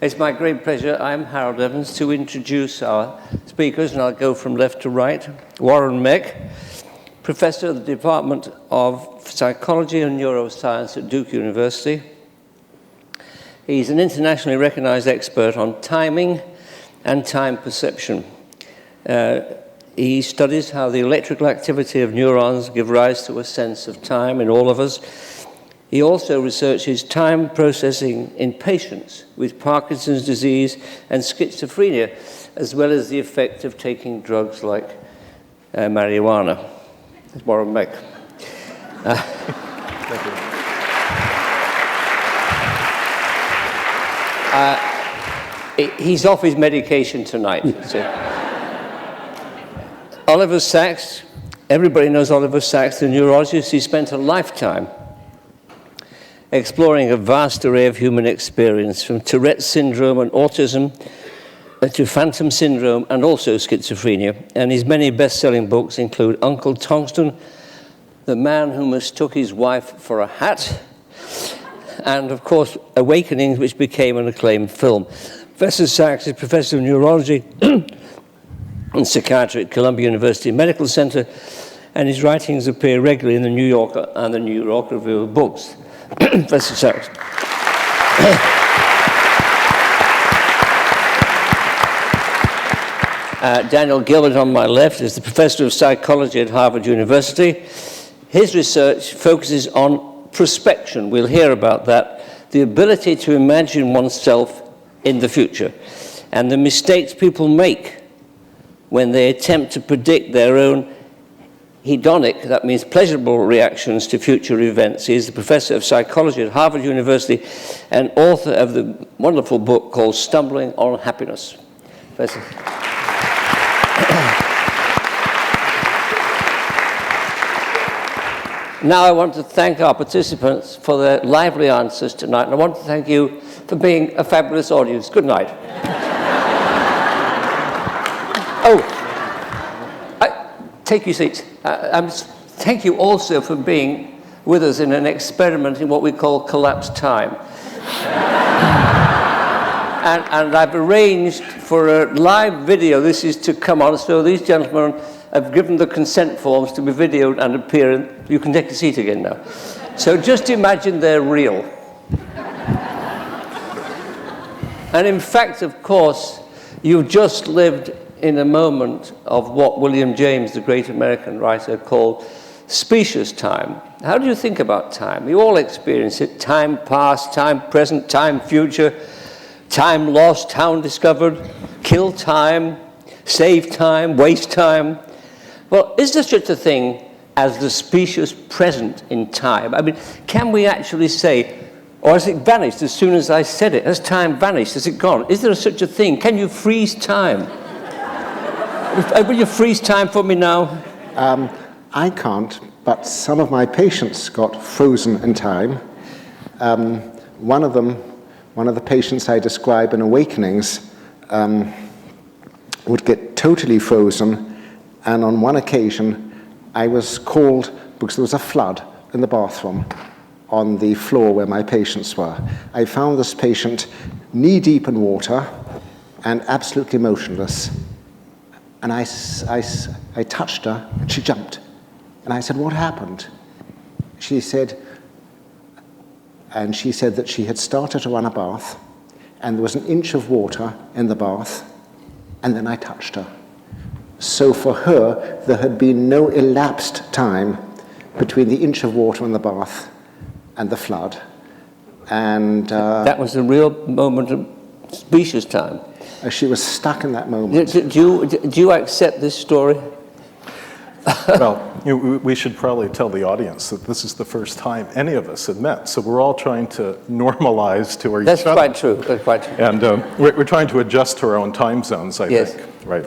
It's my great pleasure, I'm Harold Evans, to introduce our speakers, and I'll go from left to right. Warren Meck, Professor of the Department of Psychology and Neuroscience at Duke University. He's an internationally recognized expert on timing and time perception. He studies how the electrical activity of neurons give rise to a sense of time in all of us. He also researches time processing in patients with Parkinson's disease and schizophrenia, as well as the effect of taking drugs like marijuana. It's Warren Meck. Thank you. He's off his medication tonight. So. Oliver Sacks, everybody knows Oliver Sacks, the neurologist. He spent a lifetime exploring a vast array of human experience, from Tourette's syndrome and autism to phantom syndrome and also schizophrenia. And his many best-selling books include Uncle Tungsten, The Man Who Mistook His Wife for a Hat, and, of course, Awakenings, which became an acclaimed film. Professor Sacks is Professor of Neurology and Psychiatry at Columbia University Medical Center, and his writings appear regularly in the New Yorker and the New York Review of Books. Professor Sacks. Daniel Gilbert on my left is the Professor of Psychology at Harvard University. His research focuses on prospection. We'll hear about that, the ability to imagine oneself in the future, and the mistakes people make when they attempt to predict their own hedonic, that means pleasurable reactions to future events. He is the Professor of Psychology at Harvard University and author of the wonderful book called Stumbling on Happiness. Professor. Now I want to thank our participants for their lively answers tonight, and I want to thank you for being a fabulous audience. Good night. Take your seats. Thank you also for being with us in an experiment in what we call collapsed time. and I've arranged for a live video. This is to come on, so these gentlemen have given the consent forms to be videoed and appear, and you can take a seat again now. So just imagine they're real. And in fact, of course, you've just lived in a moment of what William James, the great American writer, called specious time. How do you think about time? You all experience it. Time past, time present, time future, time lost, time discovered, kill time, save time, waste time. Well, is there such a thing as the specious present in time? I mean, can we actually say, or has it vanished as soon as I said it? Has time vanished? Has it gone? Is there such a thing? Can you freeze time? Will you freeze time for me now? I can't, but some of my patients got frozen in time. One of the patients I describe in Awakenings would get totally frozen, and on one occasion I was called because there was a flood in the bathroom on the floor where my patients were. I found this patient knee-deep in water and absolutely motionless. And I touched her, and she jumped. And I said, "What happened?" She said that she had started to run a bath, and there was an inch of water in the bath, and then I touched her. So for her, there had been no elapsed time between the inch of water in the bath and the flood. And that was a real moment of specious time. She was stuck in that moment. Do you accept this story? Well, we should probably tell the audience that this is the first time any of us had met, so we're all trying to normalize to each other. That's quite true. That's quite true. And we're trying to adjust to our own time zones, I think. Right.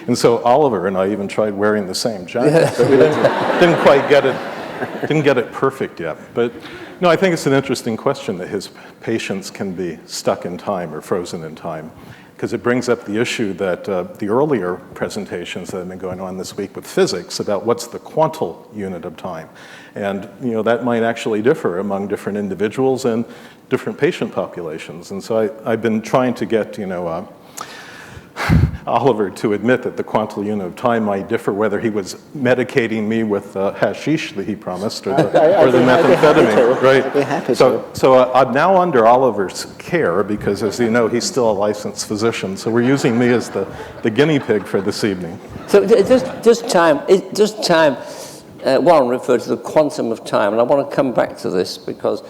And so Oliver and I even tried wearing the same jacket, but we didn't quite get it perfect yet. But no, I think it's an interesting question that his patients can be stuck in time or frozen in time. because it brings up the issue that the earlier presentations that have been going on this week with physics about what's the quantal unit of time. And that might actually differ among different individuals and different patient populations. And so I've been trying to get, Oliver to admit that the quantal unit of time might differ, whether he was medicating me with hashish that he promised or the methamphetamine. Right. I'd be happy so I'm now under Oliver's care because, as you know, he's still a licensed physician. So we're using me as the guinea pig for this evening. So just time. Warren referred to the quantum of time, and I want to come back to this because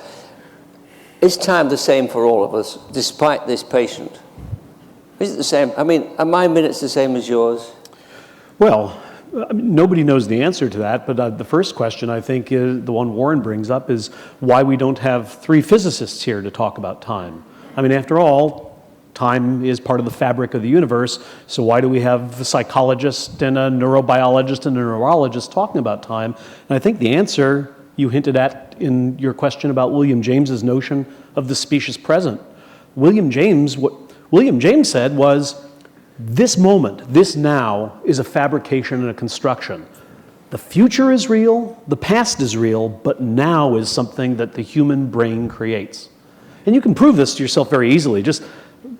is time the same for all of us, despite this patient? Is it the same? I mean, are my minutes the same as yours? Well, nobody knows the answer to that, but the first question, I think, is the one Warren brings up, is why we don't have 3 physicists here to talk about time. I mean, after all, time is part of the fabric of the universe, so why do we have a psychologist and a neurobiologist and a neurologist talking about time? And I think the answer you hinted at in your question about William James's notion of the specious present. William James said was, this moment, this now, is a fabrication and a construction. The future is real, the past is real, but now is something that the human brain creates. And you can prove this to yourself very easily. Just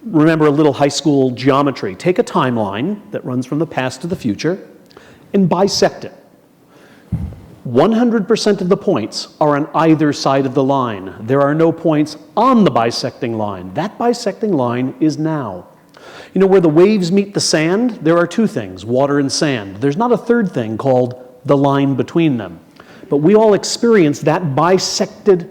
remember a little high school geometry. Take a timeline that runs from the past to the future and bisect it. 100% of the points are on either side of the line. There are no points on the bisecting line. That bisecting line is now. Where the waves meet the sand, there are 2 things, water and sand. There's not a third thing called the line between them. But we all experience that bisected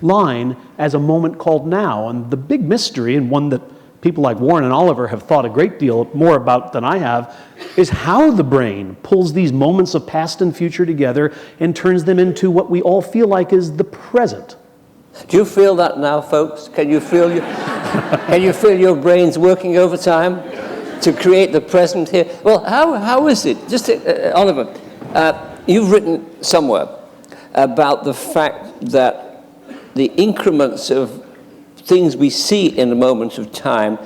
line as a moment called now. And the big mystery, and one that people like Warren and Oliver have thought a great deal more about than I have, is how the brain pulls these moments of past and future together and turns them into what we all feel like is the present. Do you feel that now, folks? Can you feel your brains working overtime to create the present here? Well, how is it? Just Oliver, you've written somewhere about the fact that the increments of things we see in a moment of time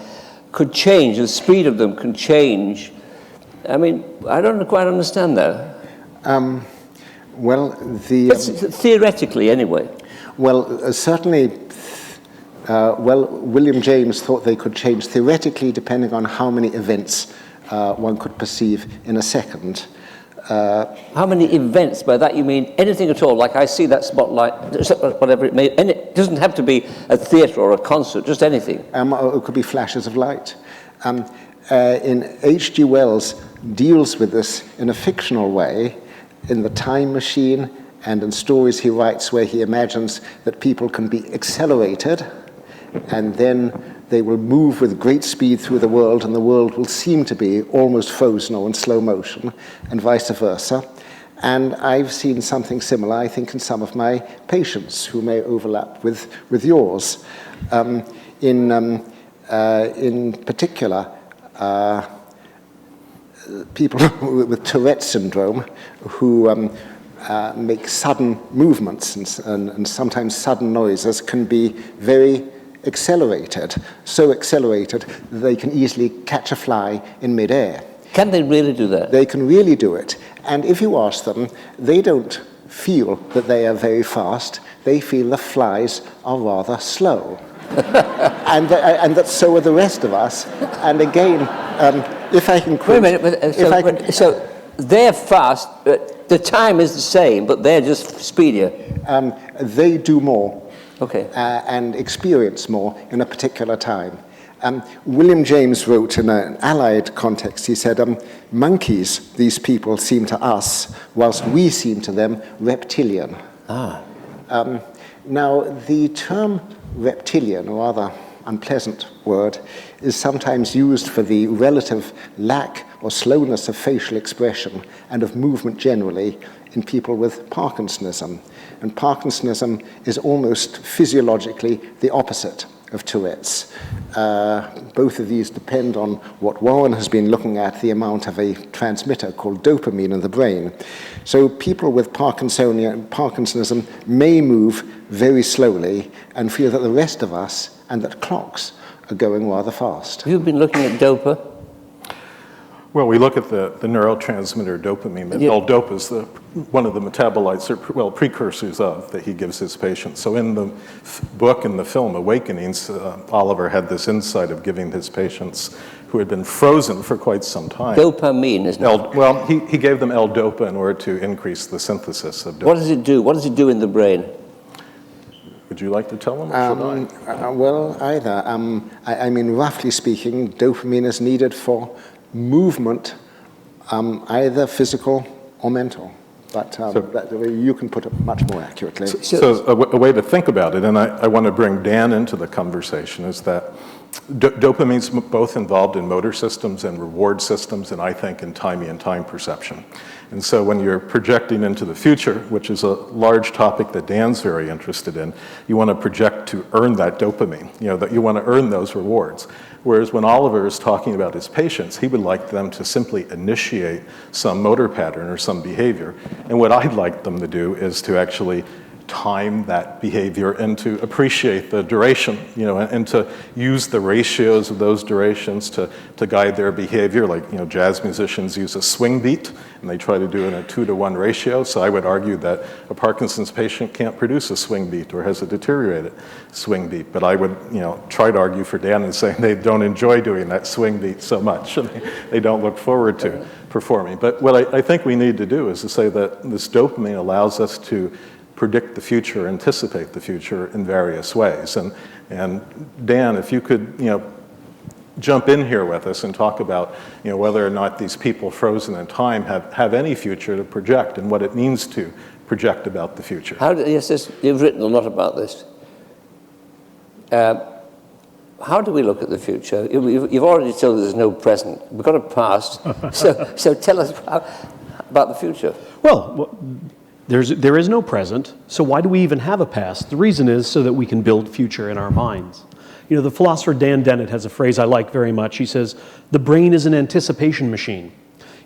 could change, the speed of them can change. I mean, I don't quite understand that. Theoretically, anyway. Well, certainly, William James thought they could change theoretically depending on how many events one could perceive in a second. How many events? By that you mean anything at all? Like I see that spotlight, whatever it may. And it doesn't have to be a theatre or a concert, just anything. Or it could be flashes of light. In H.G. Wells deals with this in a fictional way in The Time Machine and in stories he writes where he imagines that people can be accelerated and then they will move with great speed through the world and the world will seem to be almost frozen or in slow motion, and vice versa. And I've seen something similar, I think, in some of my patients who may overlap with yours. In particular, people with Tourette's syndrome who make sudden movements and sometimes sudden noises can be very accelerated, so accelerated that they can easily catch a fly in midair. Can they really do that? They can really do it. And if you ask them, they don't feel that they are very fast. They feel the flies are rather slow. and that so are the rest of us. And again, if I can quote... Wait a minute, so they're fast, but the time is the same, but they're just speedier. They do more. Okay. And experience more in a particular time. William James wrote in an allied context, he said, monkeys, these people, seem to us, whilst we seem to them, reptilian. Now, the term reptilian, a rather unpleasant word, is sometimes used for the relative lack or slowness of facial expression and of movement generally in people with Parkinsonism. And Parkinsonism is almost physiologically the opposite of Tourette's. Both of these depend on what Warren has been looking at, the amount of a transmitter called dopamine in the brain. So people with Parkinsonism may move very slowly and feel that the rest of us and that clocks are going rather fast. Have you been looking at DOPA? Well, we look at the neurotransmitter dopamine. Yeah. L-DOPA is one of the metabolites, or precursors of, that he gives his patients. So in the book and the film Awakenings, Oliver had this insight of giving his patients who had been frozen for quite some time. Dopamine, isn't it? Well, he gave them L-DOPA in order to increase the synthesis of dopamine. What does it do? What does it do in the brain? Would you like to tell them, or should I? Well, either. I mean, roughly speaking, dopamine is needed for movement, either physical or mental. But you can put it much more accurately. So a way to think about it, and I want to bring Dan into the conversation, is that dopamine's both involved in motor systems and reward systems, and I think in timing and time perception. And so when you're projecting into the future, which is a large topic that Dan's very interested in, you want to project to earn that dopamine, that you want to earn those rewards. Whereas when Oliver is talking about his patients, he would like them to simply initiate some motor pattern or some behavior. And what I'd like them to do is to actually time that behavior and to appreciate the duration, and to use the ratios of those durations to guide their behavior. Like, jazz musicians use a swing beat, and they try to do it in a 2-to-1 ratio. So I would argue that a Parkinson's patient can't produce a swing beat or has a deteriorated swing beat. But I would, try to argue for Dan and say they don't enjoy doing that swing beat so much, and they don't look forward to performing. But what I think we need to do is to say that this dopamine allows us to predict the future, anticipate the future in various ways. And Dan, if you could, jump in here with us and talk about, whether or not these people frozen in time have any future to project and what it means to project about the future. You've written a lot about this. How do we look at the future? You've already told us there's no present. We've got a past. so tell us about the future. Well, there is no present, so why do we even have a past? The reason is so that we can build future in our minds. The philosopher Dan Dennett has a phrase I like very much. He says, the brain is an anticipation machine.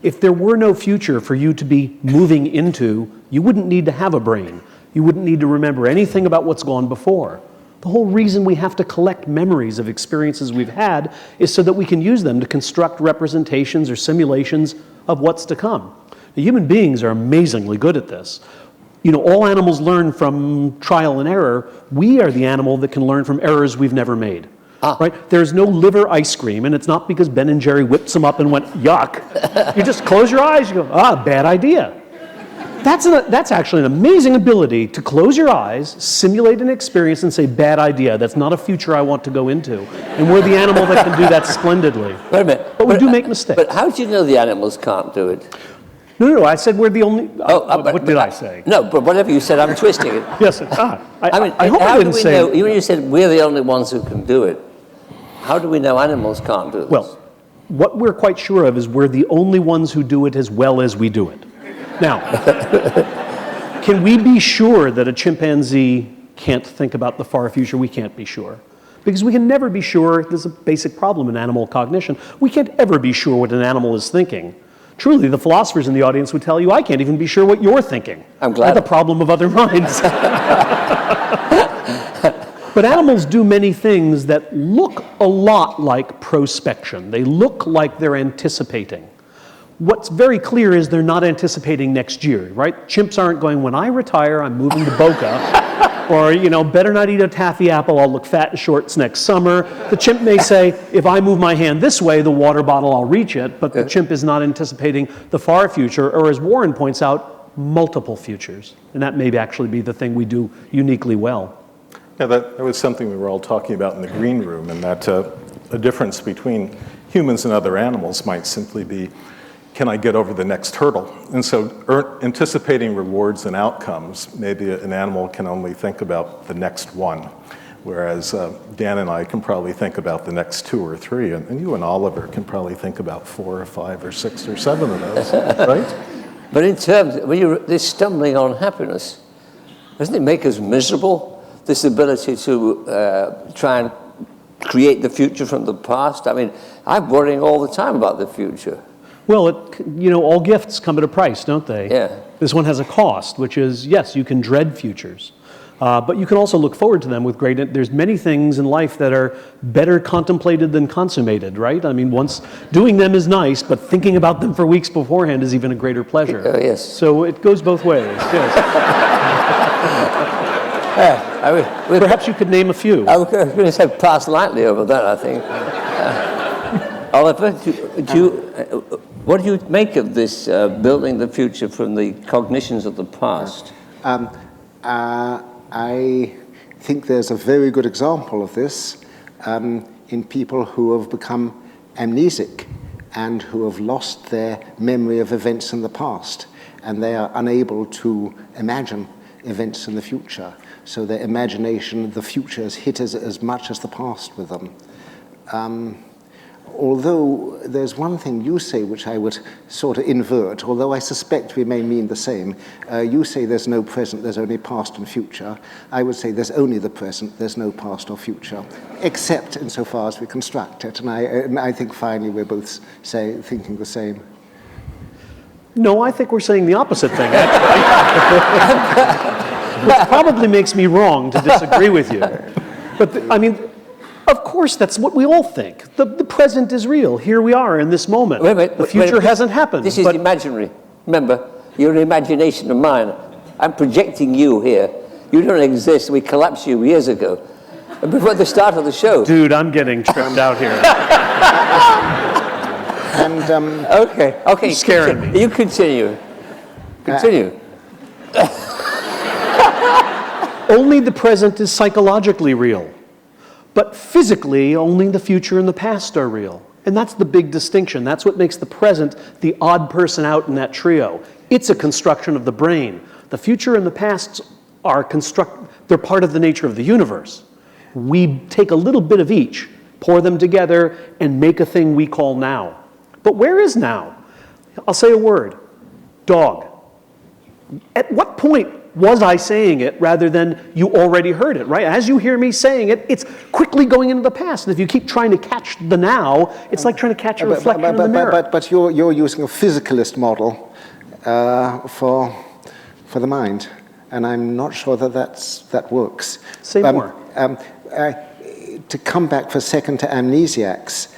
If there were no future for you to be moving into, you wouldn't need to have a brain. You wouldn't need to remember anything about what's gone before. The whole reason we have to collect memories of experiences we've had is so that we can use them to construct representations or simulations of what's to come. Human beings are amazingly good at this. All animals learn from trial and error. We are the animal that can learn from errors we've never made. Right? There's no liver ice cream, and it's not because Ben and Jerry whipped some up and went, yuck. You just close your eyes, you go, bad idea. That's actually an amazing ability to close your eyes, simulate an experience, and say, bad idea. That's not a future I want to go into. And we're the animal that can do that splendidly. Wait a minute. But we do make mistakes. But how do you know the animals can't do it? No, I said we're the only... what did I say? No, but whatever you said, I'm twisting it. Yes, I hope I didn't say... Know, when you said we're the only ones who can do it, how do we know animals can't do this? Well, what we're quite sure of is we're the only ones who do it as well as we do it. Now, can we be sure that a chimpanzee can't think about the far future? We can't be sure. Because we can never be sure. There's a basic problem in animal cognition. We can't ever be sure what an animal is thinking. Truly, the philosophers in the audience would tell you, I can't even be sure what you're thinking. I'm glad. That's the problem of other minds. But animals do many things that look a lot like prospection. They look like they're anticipating. What's very clear is they're not anticipating next year, right? Chimps aren't going, when I retire, I'm moving to Boca. Or, better not eat a taffy apple, I'll look fat in shorts next summer. The chimp may say, if I move my hand this way, the water bottle, I'll reach it. But the chimp is not anticipating the far future, or as Warren points out, multiple futures. And that may actually be the thing we do uniquely well. Yeah, that was something we were all talking about in the green room, and that a difference between humans and other animals might simply be, can I get over the next hurdle? And so anticipating rewards and outcomes, maybe an animal can only think about the next one, whereas Dan and I can probably think about the next 2 or 3, and you and Oliver can probably think about 4 or 5 or 6 or 7 of those, right? But in terms, when you're this stumbling on happiness, doesn't it make us miserable? This ability to try and create the future from the past? I mean, I'm worrying all the time about the future. Well, all gifts come at a price, don't they? Yeah. This one has a cost, which is, yes, you can dread futures. But you can also look forward to them with there's many things in life that are better contemplated than consummated, right? I mean, once doing them is nice, but thinking about them for weeks beforehand is even a greater pleasure. Yes. So it goes both ways, yes. Perhaps you could name a few. I was going to say pass lightly over that, I think. Oliver, what do you make of this building the future from the cognitions of the past? I think there's a very good example of this in people who have become amnesic and who have lost their memory of events in the past, and they are unable to imagine events in the future. So their imagination, the future, has hit as much as the past with them. Although there's one thing you say which I would sort of invert, although I suspect we may mean the same. You say there's no present, there's only past and future. I would say there's only the present, there's no past or future, except insofar as we construct it. And I think finally we're both thinking the same. No, I think we're saying the opposite thing, actually. Which probably makes me wrong to disagree with you. But, I mean, of course, that's what we all think. The present is real. Here we are in this moment. The future hasn't happened. This is imaginary. Remember, you're an imagination of mine. I'm projecting you here. You don't exist. We collapsed you years ago. Before the start of the show. Dude, I'm getting tripped out here. And okay. You're scaring me. You continue. Continue. Only the present is psychologically real. But physically, only the future and the past are real. And that's the big distinction. That's what makes the present the odd person out in that trio. It's a construction of the brain. The future and the past are they're part of the nature of the universe. We take a little bit of each, pour them together, and make a thing we call now. But where is now? I'll say a word. Dog. At what point was I saying it rather than you already heard it, right? As you hear me saying it, it's quickly going into the past. And if you keep trying to catch the now, it's like trying to catch a reflection in the mirror. But you're using a physicalist model for the mind, and I'm not sure that works. Say more. To come back for a second to amnesiacs,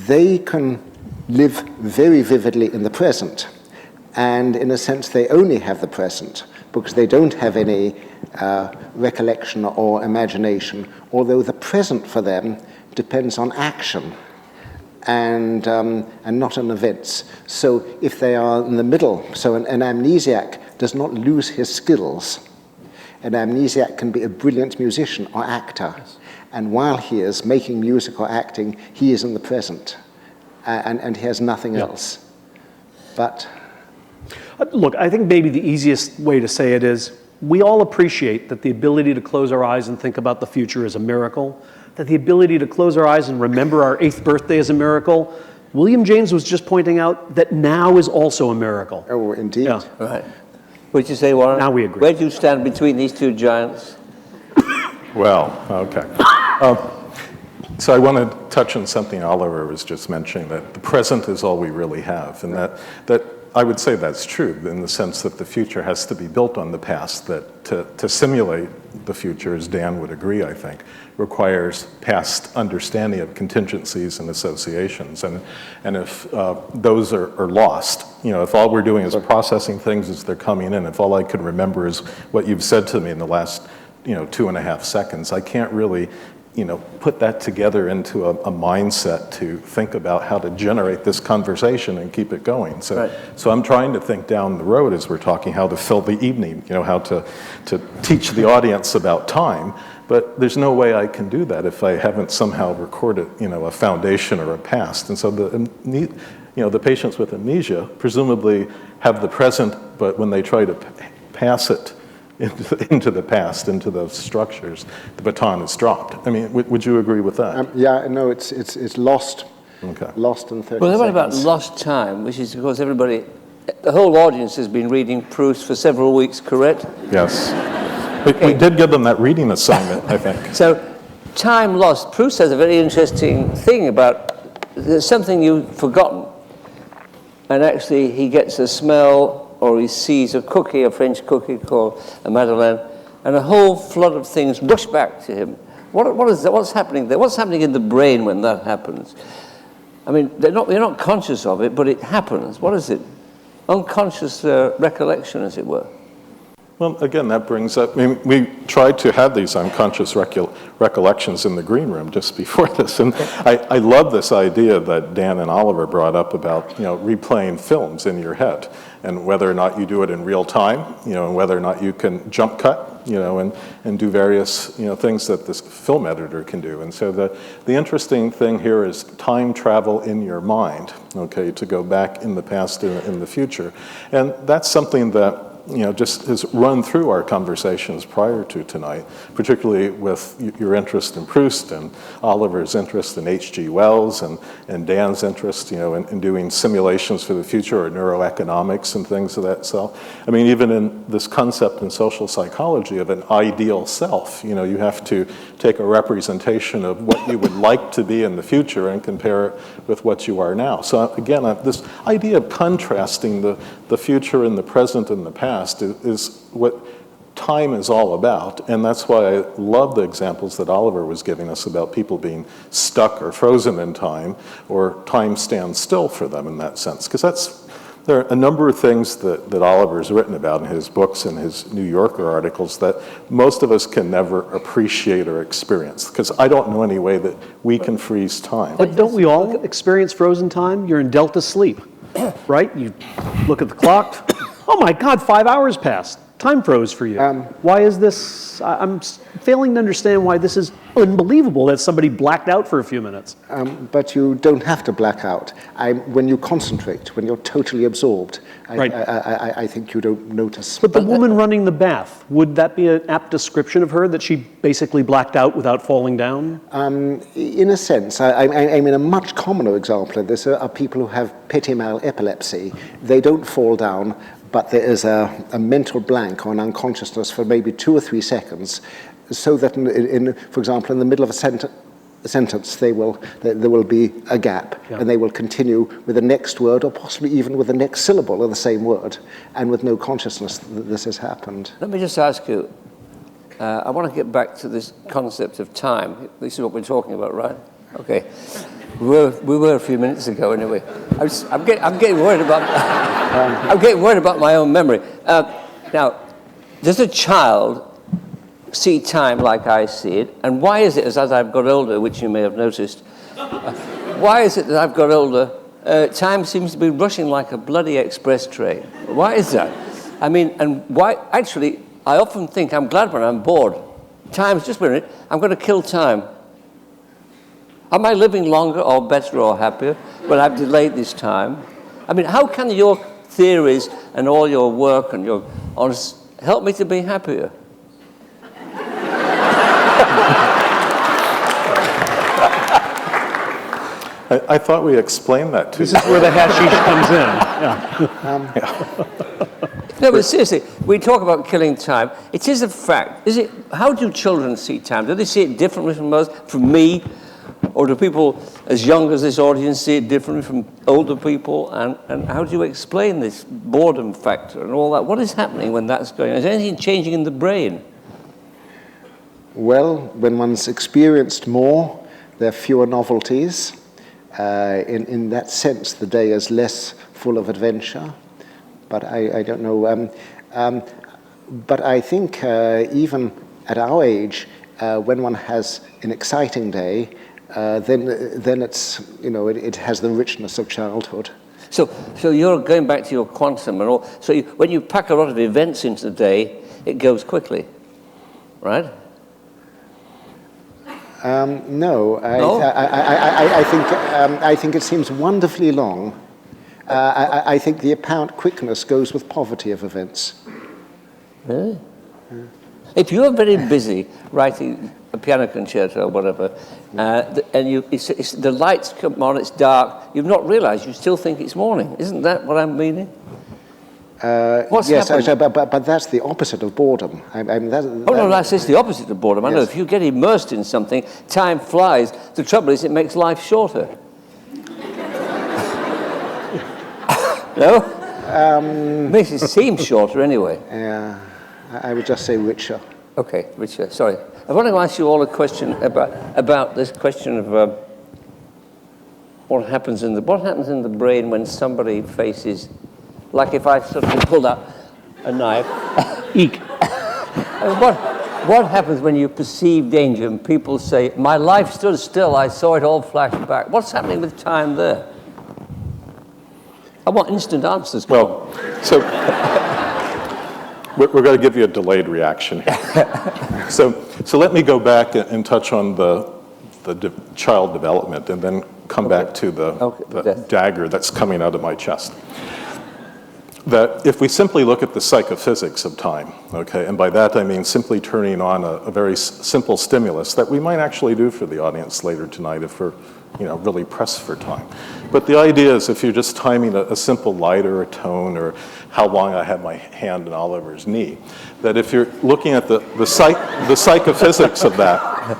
they can live very vividly in the present. And in a sense, they only have the present because they don't have any recollection or imagination, although the present for them depends on action and not on events. So if they are in the middle, so an amnesiac does not lose his skills. An amnesiac can be a brilliant musician or actor. And while he is making music or acting, he is in the present. And he has nothing else. But look, I think maybe the easiest way to say it is we all appreciate that the ability to close our eyes and think about the future is a miracle, that the ability to close our eyes and remember our 8th birthday is a miracle. William James was just pointing out that now is also a miracle. Oh, indeed. Yeah. Right. What did you say, Warren? Now we agree. Where do you stand between these two giants? Well, okay. So I want to touch on something Oliver was just mentioning, that the present is all we really have, and that I would say that's true in the sense that the future has to be built on the past, that to simulate the future, as Dan would agree, I think, requires past understanding of contingencies and associations. And if those are lost, if all we're doing is processing things as they're coming in, if all I can remember is what you've said to me in the last 2.5 seconds, I can't really put that together into a mindset to think about how to generate this conversation and keep it going. So, right. So I'm trying to think down the road as we're talking how to fill the evening, how to teach the audience about time. But there's no way I can do that if I haven't somehow recorded, a foundation or a past. And so the patients with amnesia presumably have the present, but when they try to pass it into the past, into those structures, the baton is dropped. I mean, would you agree with that? Yeah, no, it's lost. Okay. Lost in 30 Well, what seconds. about lost time, which is because the whole audience has been reading Proust for several weeks, correct? Yes. We did give them that reading assignment, I think. So, time lost. Proust has a very interesting thing about there's something you've forgotten, and actually he gets a smell or he sees a cookie, a French cookie called a Madeleine, and a whole flood of things rush back to him. What is that? What's happening there? What's happening in the brain when that happens? I mean, they're not conscious of it, but it happens. What is it? Unconscious recollection, as it were. Well, again, that brings up, I mean, we tried to have these unconscious recollections in the green room just before this, and I love this idea that Dan and Oliver brought up about, replaying films in your head, and whether or not you do it in real time, and whether or not you can jump cut, and do various, things that this film editor can do. And so the interesting thing here is time travel in your mind, okay, to go back in the past and in the future. And that's something that just has run through our conversations prior to tonight, particularly with your interest in Proust and Oliver's interest in H.G. Wells and Dan's interest, in doing simulations for the future or neuroeconomics and things of that sort. I mean, even in this concept in social psychology of an ideal self, you have to take a representation of what you would like to be in the future and compare it with what you are now. So again, this idea of contrasting the future and the present and the past is what time is all about, and that's why I love the examples that Oliver was giving us about people being stuck or frozen in time, or time stands still for them in that sense, because there are a number of things that Oliver's written about in his books and his New Yorker articles that most of us can never appreciate or experience, because I don't know any way that we can freeze time. But don't we all experience frozen time? You're in delta sleep, right? You look at the clock. Oh my God, 5 hours passed. Time froze for you. Why is this? I'm failing to understand why this is unbelievable that somebody blacked out for a few minutes. But you don't have to black out. When you concentrate, when you're totally absorbed, Right. I think you don't notice. But the woman running the bath, would that be an apt description of her, that she basically blacked out without falling down? In a sense, I mean, a much commoner example of this are people who have petit mal epilepsy. They don't fall down, but there is a mental blank or an unconsciousness for maybe 2 or 3 seconds, so that, for example, in the middle of a sentence, there will be a gap, and they will continue with the next word, or possibly even with the next syllable of the same word, and with no consciousness that this has happened. Let me just ask you, I want to get back to this concept of time. This is what we're talking about, right? Okay. We were a few minutes ago, anyway. I'm getting worried about. I'm getting worried about my own memory. Now, does a child see time like I see it? And why is it, as I've got older, which you may have noticed, why is it that I've got older, time seems to be rushing like a bloody express train? Why is that? I mean, and why? Actually, I often think I'm glad when I'm bored. Time's just a minute. I'm going to kill time. Am I living longer or better or happier when I've delayed this time? I mean, how can your theories and all your work and your honest help me to be happier? I thought we explained that to you. This is where the hashish comes in. No, but seriously, we talk about killing time. It is a fact. How do children see time? Do they see it differently from us, from me? Or do people as young as this audience see it differently from older people? And how do you explain this boredom factor and all that? What is happening when that's going on? Is anything changing in the brain? Well, when one's experienced more, there are fewer novelties. In that sense, the day is less full of adventure. But I don't know. But I think even at our age, when one has an exciting day, then it's, it has the richness of childhood. So you're going back to your quantum and all. So when you pack a lot of events into the day, it goes quickly, right? No, I think it seems wonderfully long. I think the apparent quickness goes with poverty of events. Really? Yeah. If you're very busy writing a piano concerto or whatever, and the lights come on, it's dark, you've not realized, you still think it's morning. Isn't that what I'm meaning? What's happening? But that's the opposite of boredom. That's the opposite of boredom. I know, if you get immersed in something, time flies. The trouble is it makes life shorter. No? Makes it seem shorter anyway. I would just say richer. Okay, Richard, sorry. I want to ask you all a question about this question of what happens in the brain when somebody faces, like if I suddenly pulled out a knife. Eek. What happens when you perceive danger and people say, my life stood still, I saw it all flash back? What's happening with time there? I want instant answers. Well, so we're going to give you a delayed reaction here. So let me go back and touch on the child development and then come back to the dagger that's coming out of my chest. That if we simply look at the psychophysics of time, okay, and by that I mean simply turning on a very simple stimulus that we might actually do for the audience later tonight if we're really pressed for time. But the idea is if you're just timing a simple light or a tone or how long I have my hand on Oliver's knee, that if you're looking at the psychophysics of that,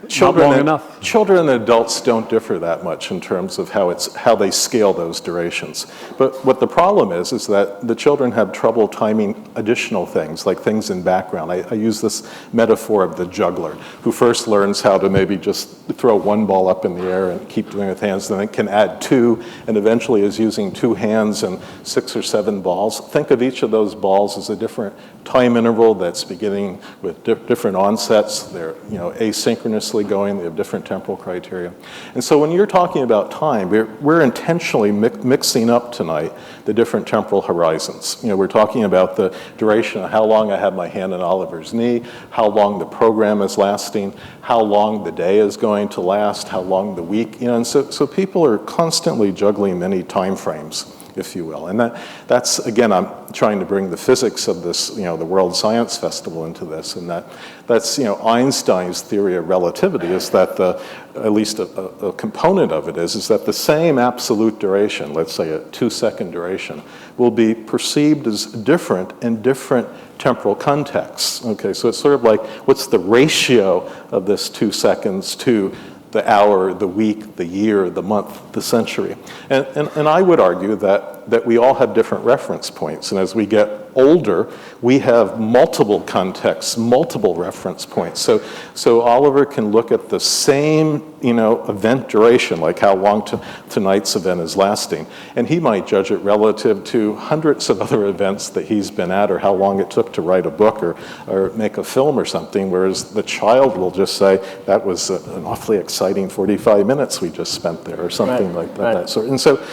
children and adults don't differ that much in terms of how they scale those durations. But what the problem is that the children have trouble timing additional things, like things in background. I use this metaphor of the juggler, who first learns how to maybe just throw one ball up in the air and keep doing it with hands, then can add two, and eventually is using two hands and 6 or 7 balls. Think of each of those balls as a different time interval that's beginning with different onsets. They're asynchronously going, they have different temporal criteria. And so when you're talking about time, we're intentionally mixing up tonight the different temporal horizons. We're talking about the duration of how long I have my hand on Oliver's knee, how long the program is lasting, how long the day is going to last, how long the week, and so people are constantly juggling many time frames, if you will. And that's, again, I'm trying to bring the physics of this, the World Science Festival into this, and that's Einstein's theory of relativity is that at least a component of it is that the same absolute duration, let's say a 2-second duration, will be perceived as different in different temporal contexts. Okay, so it's sort of like, what's the ratio of this 2 seconds to the hour, the week, the year, the month, the century. And I would argue that we all have different reference points. And as we get older, we have multiple contexts, multiple reference points. So Oliver can look at the same, event duration, like how long tonight's event is lasting, and he might judge it relative to hundreds of other events that he's been at, or how long it took to write a book or make a film or something, whereas the child will just say, that was an awfully exciting 45 minutes we just spent there, or something like that. That sort. And so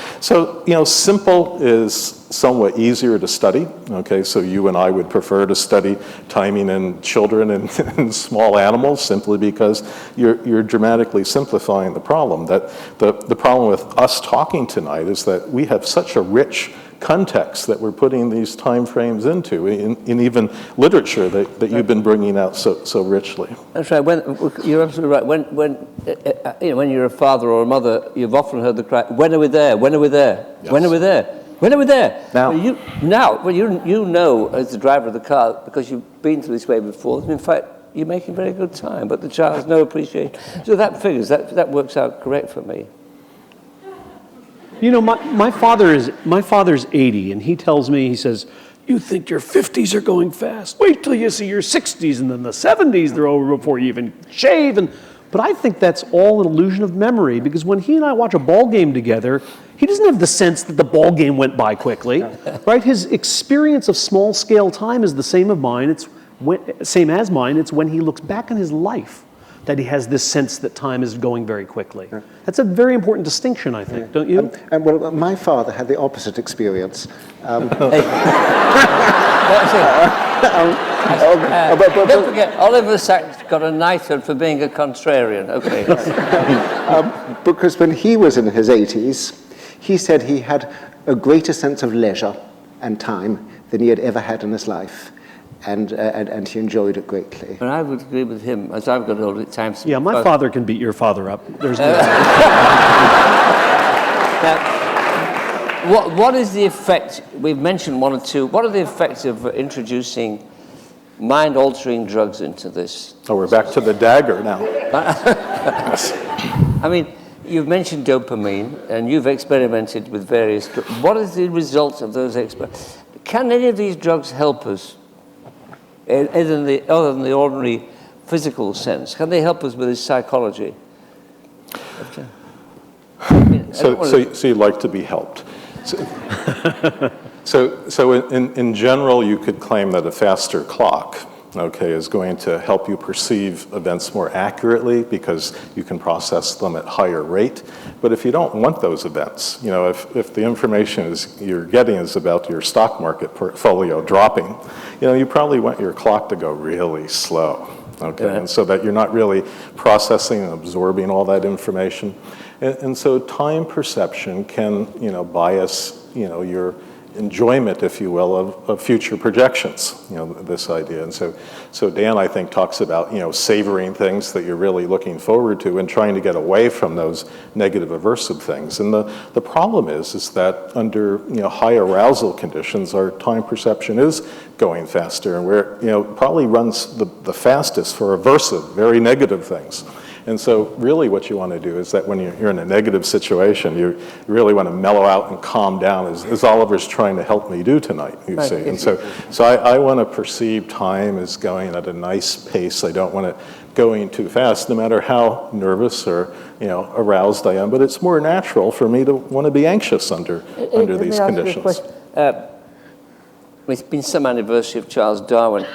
simple is somewhat easier to study. Okay, so you and I would prefer to study timing in children and small animals simply because you're dramatically simplifying the problem. That the problem with us talking tonight is that we have such a rich context that we're putting these time frames into in even literature that you've been bringing out so richly. That's right. You're absolutely right. When you're a father or a mother, you've often heard the cry, "When are we there? When are we there? Yes. When are we there? When are we there?" Now. You know as the driver of the car, because you've been through this way before, in fact, you're making very good time, but the child has no appreciation. So that figures, that works out correct for me. My father's 80, and he tells me, he says, "You think your 50s are going fast? Wait till you see your 60s, and then the 70s, they're over before you even shave." But I think that's all an illusion of memory, because when he and I watch a ball game together, he doesn't have the sense that the ball game went by quickly, right? His experience of small-scale time is the same as mine. It's when he looks back on his life that he has this sense that time is going very quickly. That's a very important distinction, I think, don't you? Well, my father had the opposite experience. Don't forget, Oliver Sacks got a knighthood for being a contrarian. Okay. Because when he was in his 80s, he said he had a greater sense of leisure and time than he had ever had in his life. And he enjoyed it greatly. But I would agree with him. As I've got older at times. Yeah, my father can beat your father up. There's no. Now, what is the effect? We've mentioned one or two. What are the effects of introducing mind-altering drugs into this? Oh, we're back to the dagger now. I mean, You've mentioned dopamine, and you've experimented with various drugs. What is the result of those experiments? Can any of these drugs help us, other than the ordinary physical sense? Can they help us with this psychology? So you'd like to be helped. So in general, you could claim that a faster clock, okay, is going to help you perceive events more accurately because you can process them at higher rate. But if you don't want those events, you know, if the information you're getting is about your stock market portfolio dropping, you know, you probably want your clock to go really slow, okay, Yeah. and so that you're not really processing and absorbing all that information. And so time perception can, you know, bias, you know, your enjoyment, if you will, of future projections, you know, this idea. And so Dan, I think, talks about, you know, savoring things that you're really looking forward to and trying to get away from those negative aversive things. And the problem is that under, you know, high arousal conditions, our time perception is going faster, and we're, you know, probably runs the fastest for aversive, very negative things. And so really what you want to do is that when you're in a negative situation, you really want to mellow out and calm down, as Oliver's trying to help me do tonight, you see. And so I want to perceive time as going at a nice pace. I don't want it going too fast, no matter how nervous or, you know, aroused I am. But it's more natural for me to want to be anxious under these conditions. It's been some anniversary of Charles Darwin.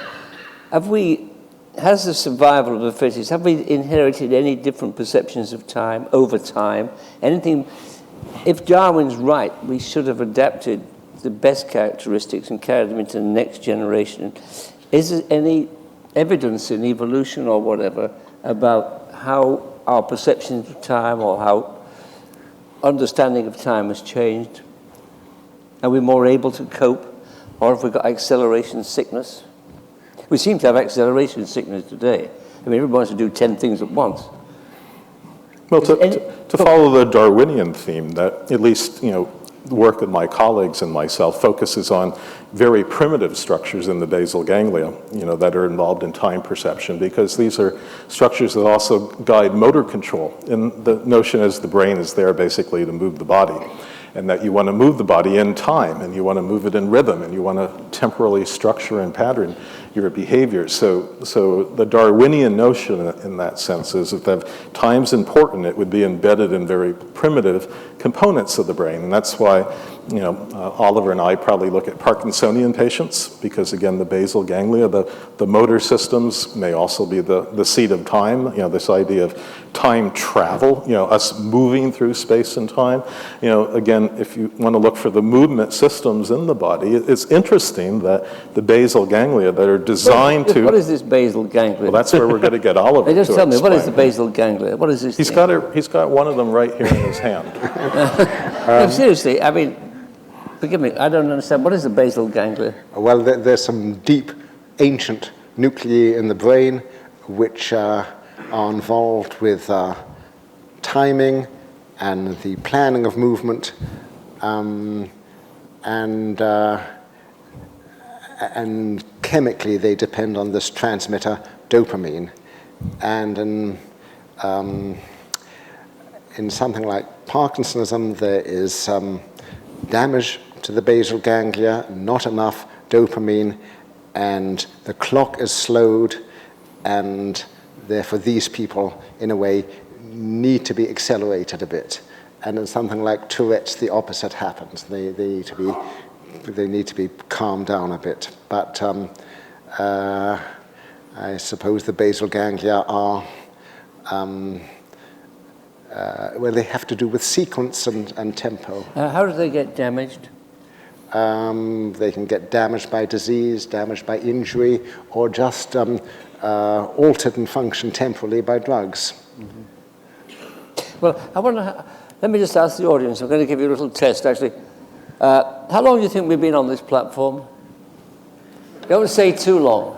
Has the survival of the fittest, have we inherited any different perceptions of time over time? Anything, if Darwin's right, we should have adapted the best characteristics and carried them into the next generation. Is there any evidence in evolution or whatever about how our perceptions of time or how understanding of time has changed? Are we more able to cope, or have we got acceleration sickness? We seem to have acceleration sickness today. I mean, everybody wants to do 10 things at once. Well, to follow the Darwinian theme, that at least, you know, the work of my colleagues and myself focuses on very primitive structures in the basal ganglia, you know, that are involved in time perception, because these are structures that also guide motor control. And the notion is the brain is there basically to move the body, and that you want to move the body in time, and you want to move it in rhythm, and you want to temporally structure and pattern your behavior. So the Darwinian notion in that sense is that if time's important, it would be embedded in very primitive components of the brain. And that's why, you know, Oliver and I probably look at Parkinsonian patients, because again, the basal ganglia, the motor systems may also be the seat of time, you know, this idea of time travel, you know, us moving through space and time. You know, again, if you want to look for the movement systems in the body, it's interesting that the basal ganglia that are designed to... What is this basal ganglia? Well, that's where we're going to get Oliver to just tell me, what is the explain. basal ganglia? What is this He's got one of them right here in his hand. No, seriously, I mean, forgive me, I don't understand. What is the basal ganglia? Well, there's some deep, ancient nuclei in the brain which are involved with timing and the planning of movement, and chemically they depend on this transmitter dopamine. And in something like Parkinsonism, there is damage to the basal ganglia, not enough dopamine, and the clock is slowed, and therefore these people, in a way, need to be accelerated a bit. And in something like Tourette's, the opposite happens. They need to be calmed down a bit. But I suppose the basal ganglia are, well, they have to do with sequence and tempo. How do they get damaged? They can get damaged by disease, damaged by injury, or just altered in function temporally by drugs. Mm-hmm. Well, let me just ask the audience. I'm going to give you a little test, actually. How long do you think we've been on this platform? Don't say too long.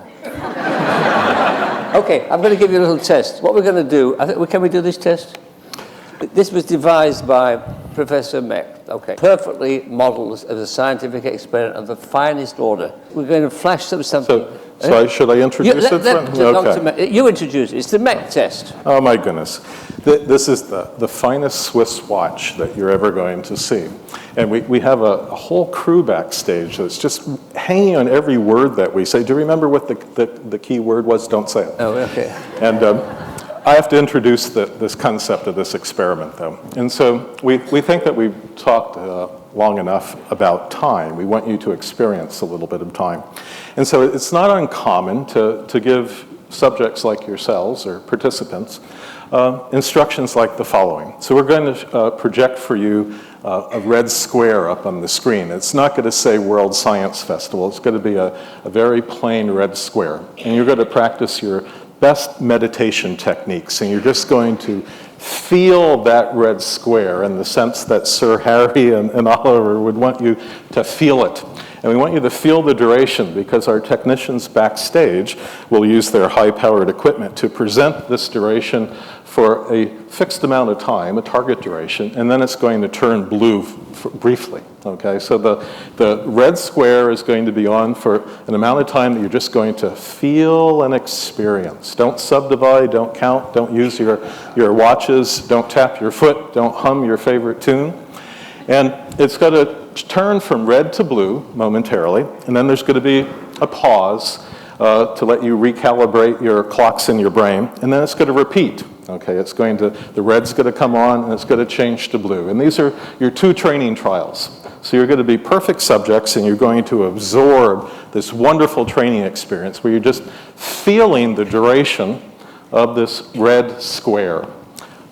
Okay, I'm going to give you a little test. What we're going to do, can we do this test? This was devised by Professor Meck. Okay. Perfectly modelled as a scientific experiment of the finest order. We're going to flash something. So should I introduce it? Okay. You introduce it. It's the Meck test. Oh my goodness. This is the finest Swiss watch that you're ever going to see. And we have a whole crew backstage that's just hanging on every word that we say. Do you remember what the key word was? Don't say it. Oh, okay. And I have to introduce this concept of this experiment, though. And so we think that we've talked long enough about time. We want you to experience a little bit of time. And so it's not uncommon to give subjects like yourselves or participants instructions like the following. So we're going to project for you a red square up on the screen. It's not going to say World Science Festival. It's going to be a very plain red square. And you're going to practice your best meditation techniques, and you're just going to feel that red square in the sense that Sir Harry and Oliver would want you to feel it. And we want you to feel the duration, because our technicians backstage will use their high-powered equipment to present this duration for a fixed amount of time, a target duration, and then it's going to turn blue briefly, okay? So the red square is going to be on for an amount of time that you're just going to feel and experience. Don't subdivide, don't count, don't use your watches, don't tap your foot, don't hum your favorite tune. And it's going to turn from red to blue momentarily, and then there's going to be a pause to let you recalibrate your clocks in your brain, and then it's going to repeat. Okay, the red's going to come on, and it's going to change to blue. And these are your 2 training trials. So you're going to be perfect subjects, and you're going to absorb this wonderful training experience where you're just feeling the duration of this red square.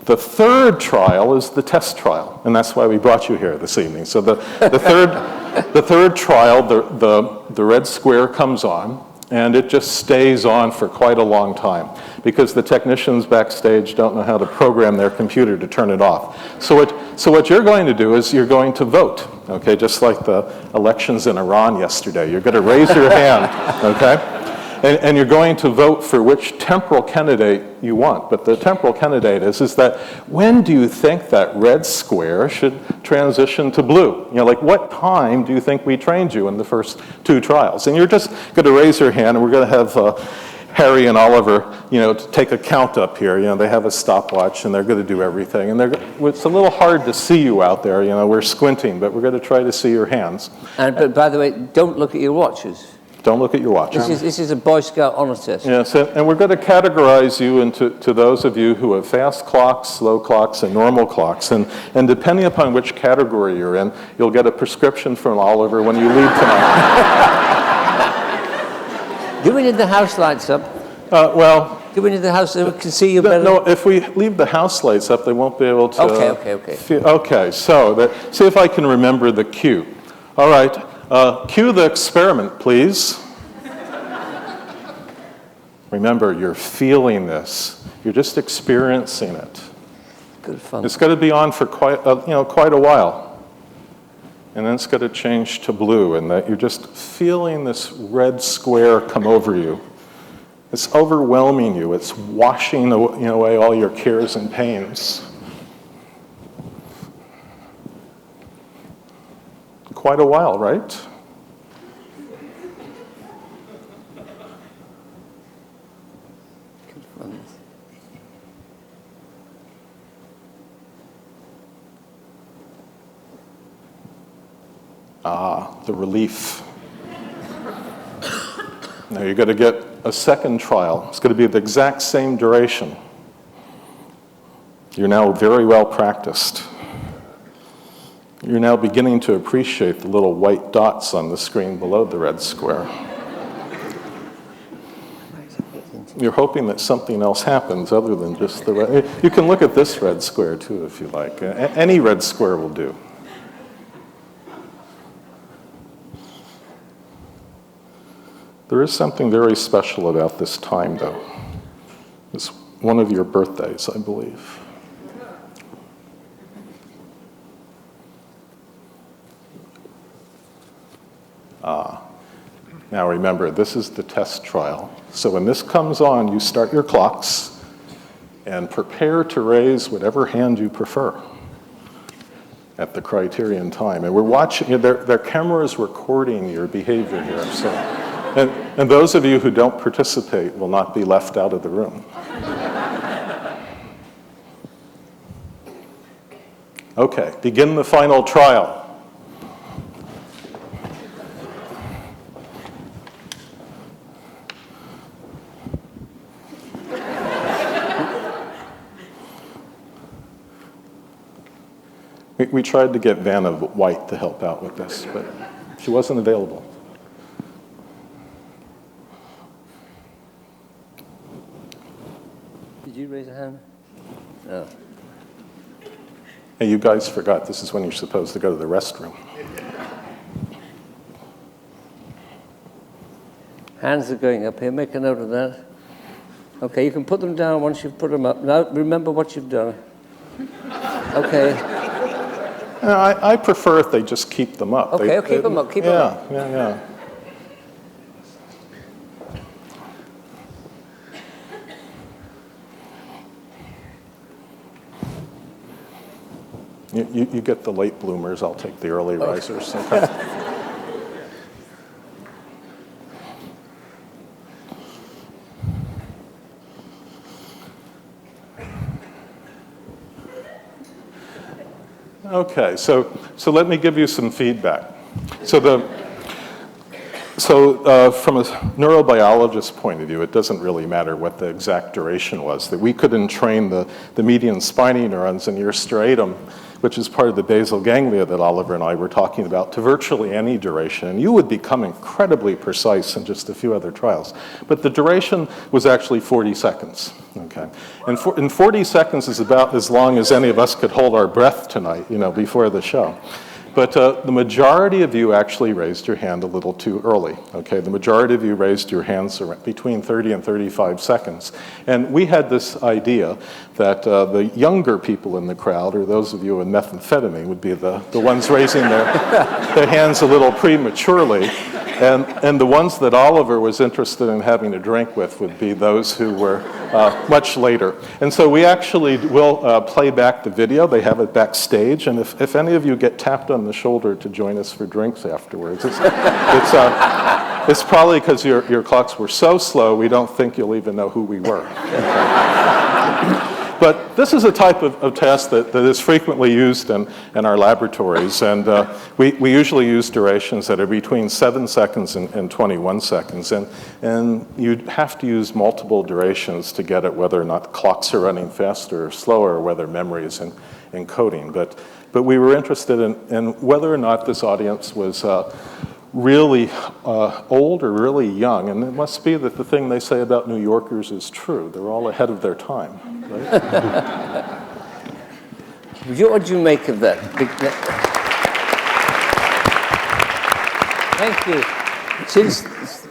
The 3rd trial is the test trial, and that's why we brought you here this evening. So the third trial, the red square comes on, and it just stays on for quite a long time, because the technicians backstage don't know how to program their computer to turn it off. So what you're going to do is you're going to vote, okay, just like the elections in Iran yesterday. You're going to raise your hand, okay? And you're going to vote for which temporal candidate you want. But the temporal candidate is that when do you think that red square should transition to blue? You know, like what time do you think we trained you in the first 2 trials? And you're just going to raise your hand, and we're going to have Harry and Oliver, to take a count up here. They have a stopwatch, and they're going to do everything. And it's a little hard to see you out there. We're squinting, but we're going to try to see your hands. But by the way, don't look at your watches. Don't look at your watch. This is a Boy Scout honor test. Yes, and we're going to categorize you into those of you who have fast clocks, slow clocks, and normal clocks. And depending upon which category you're in, you'll get a prescription from Oliver when you leave tonight. Do we need the house lights up? Do we need the house so we can see you better? No, if we leave the house lights up, they won't be able to... Okay. Okay, so see if I can remember the cue. All right. Cue the experiment, please. Remember, you're feeling this. You're just experiencing it. Good fun. It's going to be on for quite a while. And then it's going to change to blue, and that you're just feeling this red square come over you. It's overwhelming you. It's washing away all your cares and pains. Quite a while, right? The relief. Now you're going to get a second trial. It's going to be the exact same duration. You're now very well practiced. You're now beginning to appreciate the little white dots on the screen below the red square. You're hoping that something else happens other than just the red. You can look at this red square too if you like. Any red square will do. There is something very special about this time, though. It's one of your birthdays, I believe. Now remember, this is the test trial. So when this comes on, you start your clocks and prepare to raise whatever hand you prefer. at the criterion time. And we're watching, their cameras recording your behavior here. So, and those of you who don't participate will not be left out of the room. Okay, begin the final trial. We tried to get Vanna White to help out with this, but she wasn't available. Did you raise a hand? No. Hey, you guys forgot this is when you're supposed to go to the restroom. Hands are going up here. Make a note of that. Okay, you can put them down once you've put them up. Now, remember what you've done. Okay. I prefer if they just keep them up. Okay, keep them up, keep them up. Yeah. You get the late bloomers, I'll take the early risers. Okay. Okay, so let me give you some feedback. So from a neurobiologist's point of view, it doesn't really matter what the exact duration was. That we could entrain the median spiny neurons in your striatum, which is part of the basal ganglia that Oliver and I were talking about, to virtually any duration. And you would become incredibly precise in just a few other trials. But the duration was actually 40 seconds. Okay, and 40 seconds is about as long as any of us could hold our breath tonight, before the show. But the majority of you actually raised your hand a little too early, okay? The majority of you raised your hands between 30 and 35 seconds. And we had this idea that the younger people in the crowd, or those of you in methamphetamine, would be the ones raising their hands a little prematurely. And the ones that Oliver was interested in having a drink with would be those who were much later. And so we actually will play back the video. They have it backstage. And if any of you get tapped on the shoulder to join us for drinks afterwards, it's probably because your clocks were so slow, we don't think you'll even know who we were. Okay. But this is a type of test that is frequently used in our laboratories, and we usually use durations that are between 7 seconds and 21 seconds, and you have to use multiple durations to get at whether or not clocks are running faster or slower, or whether memory is encoding. But we were interested in whether or not this audience was really old or really young, and it must be that the thing they say about New Yorkers is true. They're all ahead of their time, right? What do you make of that? Thank you.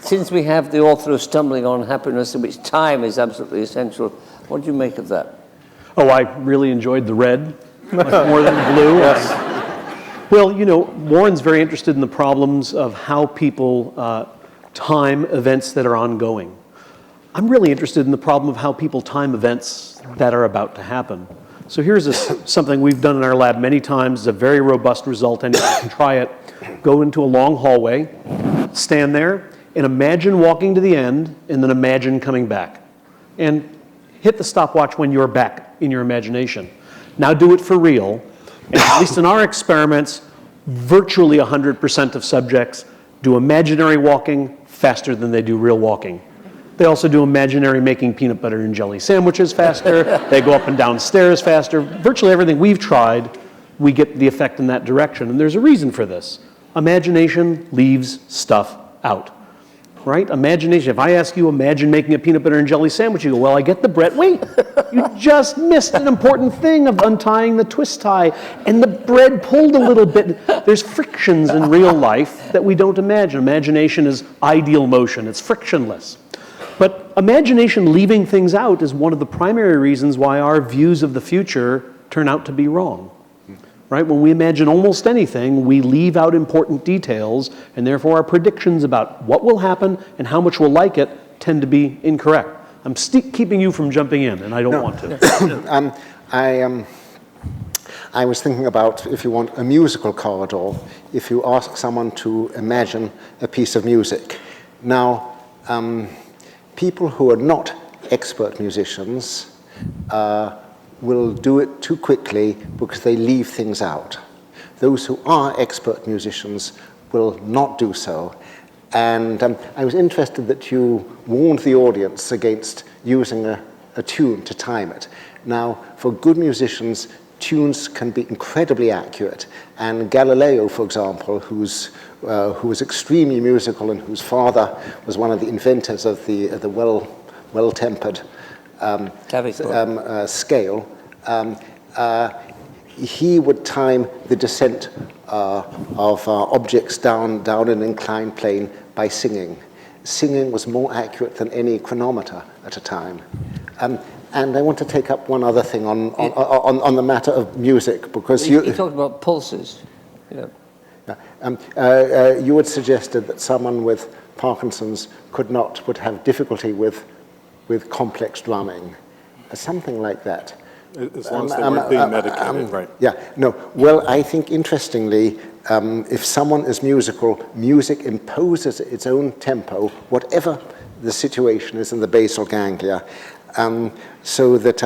Since we have the author of Stumbling on Happiness, in which time is absolutely essential, what do you make of that? Oh, I really enjoyed the red, much more than the blue. Yes. Well, Warren's very interested in the problems of how people time events that are ongoing. I'm really interested in the problem of how people time events that are about to happen. So here's something we've done in our lab many times. It's a very robust result, and you can try it. Go into a long hallway, stand there, and imagine walking to the end, and then imagine coming back. And hit the stopwatch when you're back in your imagination. Now do it for real. And at least in our experiments, virtually 100% of subjects do imaginary walking faster than they do real walking. They also do imaginary making peanut butter and jelly sandwiches faster. They go up and down stairs faster. Virtually everything we've tried, we get the effect in that direction. And there's a reason for this. Imagination leaves stuff out. Right? Imagination. If I ask you, imagine making a peanut butter and jelly sandwich, you go, well, I get the bread. Wait, you just missed an important thing of untying the twist tie, and the bread pulled a little bit. There's frictions in real life that we don't imagine. Imagination is ideal motion. It's frictionless. But imagination leaving things out is one of the primary reasons why our views of the future turn out to be wrong. Right? When we imagine almost anything, we leave out important details, and therefore our predictions about what will happen and how much we'll like it tend to be incorrect. I'm keeping you from jumping in, and I don't want to. I was thinking about, if you want a musical corridor, if you ask someone to imagine a piece of music. Now, people who are not expert musicians will do it too quickly because they leave things out. Those who are expert musicians will not do so. And I was interested that you warned the audience against using a tune to time it. Now, for good musicians, tunes can be incredibly accurate. And Galileo, for example, who was extremely musical and whose father was one of the inventors of the well-tempered scale, he would time the descent of objects down an inclined plane by singing. Singing was more accurate than any chronometer at a time. And I want to take up one other thing on the matter of music, because you talked about pulses. Yeah. You had suggested that someone with Parkinson's would have difficulty with complex drumming, something like that. As long as they weren't being medicated, right? Yeah, no. Well, I think interestingly, if someone is musical, music imposes its own tempo, whatever the situation is in the basal ganglia. So that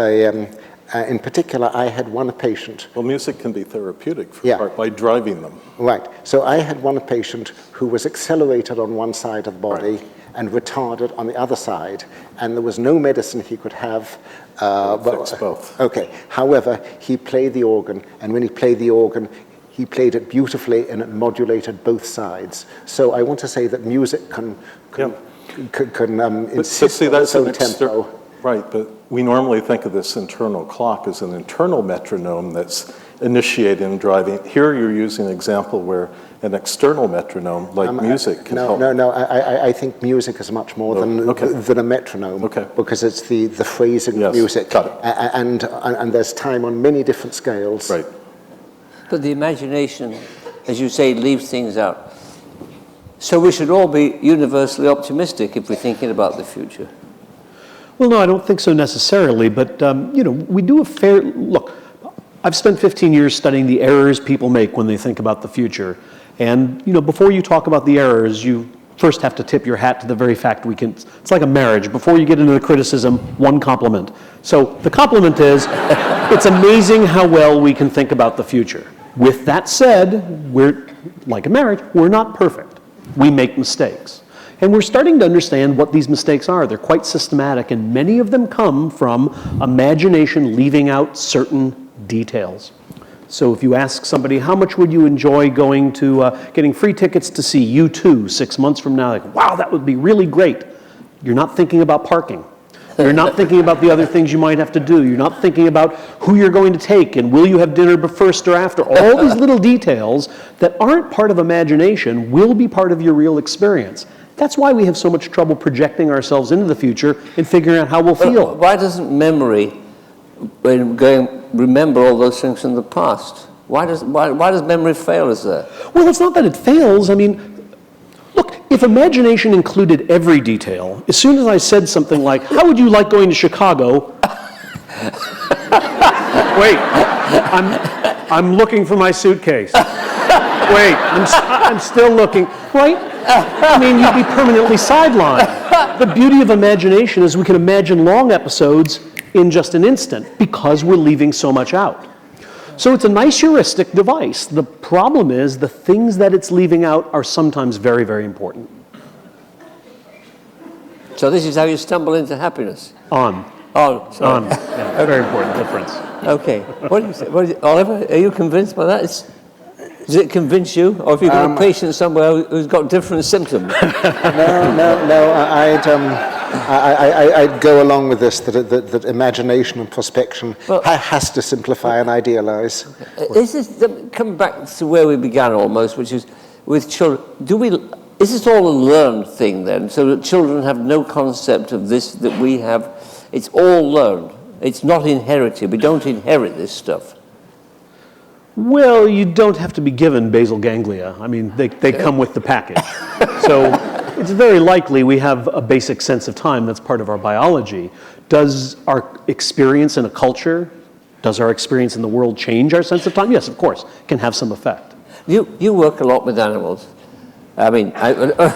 in particular, I had one patient. Well, music can be therapeutic by driving them. Right. So I had one patient who was accelerated on one side of the body and retarded on the other side, and there was no medicine he could have. Fix both. Okay. However, he played the organ, and when he played the organ, he played it beautifully, and it modulated both sides. So I want to say that music can insist on its own tempo. Right, but we normally think of this internal clock as an internal metronome that's initiating and driving. Here you're using an example where an external metronome, like music, can help. No, I think music is much more than a metronome, because it's the phrasing of music. Got it. And there's time on many different scales. Right. But the imagination, as you say, leaves things out. So we should all be universally optimistic if we're thinking about the future. Well, no, I don't think so necessarily, but we do a fair look. I've spent 15 years studying the errors people make when they think about the future, and before you talk about the errors, you first have to tip your hat to the very fact we can. It's like a marriage. Before you get into the criticism, one compliment. So the compliment is, it's amazing how well we can think about the future. With that said, we're like a marriage. We're not perfect. We make mistakes. And we're starting to understand what these mistakes are. They're quite systematic, and many of them come from imagination leaving out certain details. So if you ask somebody, how much would you enjoy going to getting free tickets to see U2 6 months from now? Like, wow, that would be really great. You're not thinking about parking. You're not thinking about the other things you might have to do. You're not thinking about who you're going to take and will you have dinner first or after. All these little details that aren't part of imagination will be part of your real experience. That's why we have so much trouble projecting ourselves into the future and figuring out how we'll feel. Why doesn't memory, remember all those things from the past? Why does memory fail us there? Well, it's not that it fails. I mean, look, if imagination included every detail, as soon as I said something like, how would you like going to Chicago? Wait, I'm looking for my suitcase. Wait, I'm still looking, right? I mean, you'd be permanently sidelined. The beauty of imagination is we can imagine long episodes in just an instant because we're leaving so much out. So it's a nice heuristic device. The problem is the things that it's leaving out are sometimes very, very important. So this is how you stumble into happiness? On. Sorry. Yeah, very important difference. Okay. What do you say? Oliver, are you convinced by that? Does it convince you? Or have you got a patient somewhere who's got different symptoms? No. I'd go along with this, that imagination and prospection has to simplify and idealize. Is this, come back to where we began almost, which is with children. Is this all a learned thing then? So that children have no concept of this that we have? It's all learned. It's not inherited. We don't inherit this stuff. Well, you don't have to be given basal ganglia. I mean, they come with the package. So it's very likely we have a basic sense of time that's part of our biology. Does our experience in a culture Does our experience in the world change our sense of time? Yes, of course, it can have some effect. You work a lot with animals. I mean,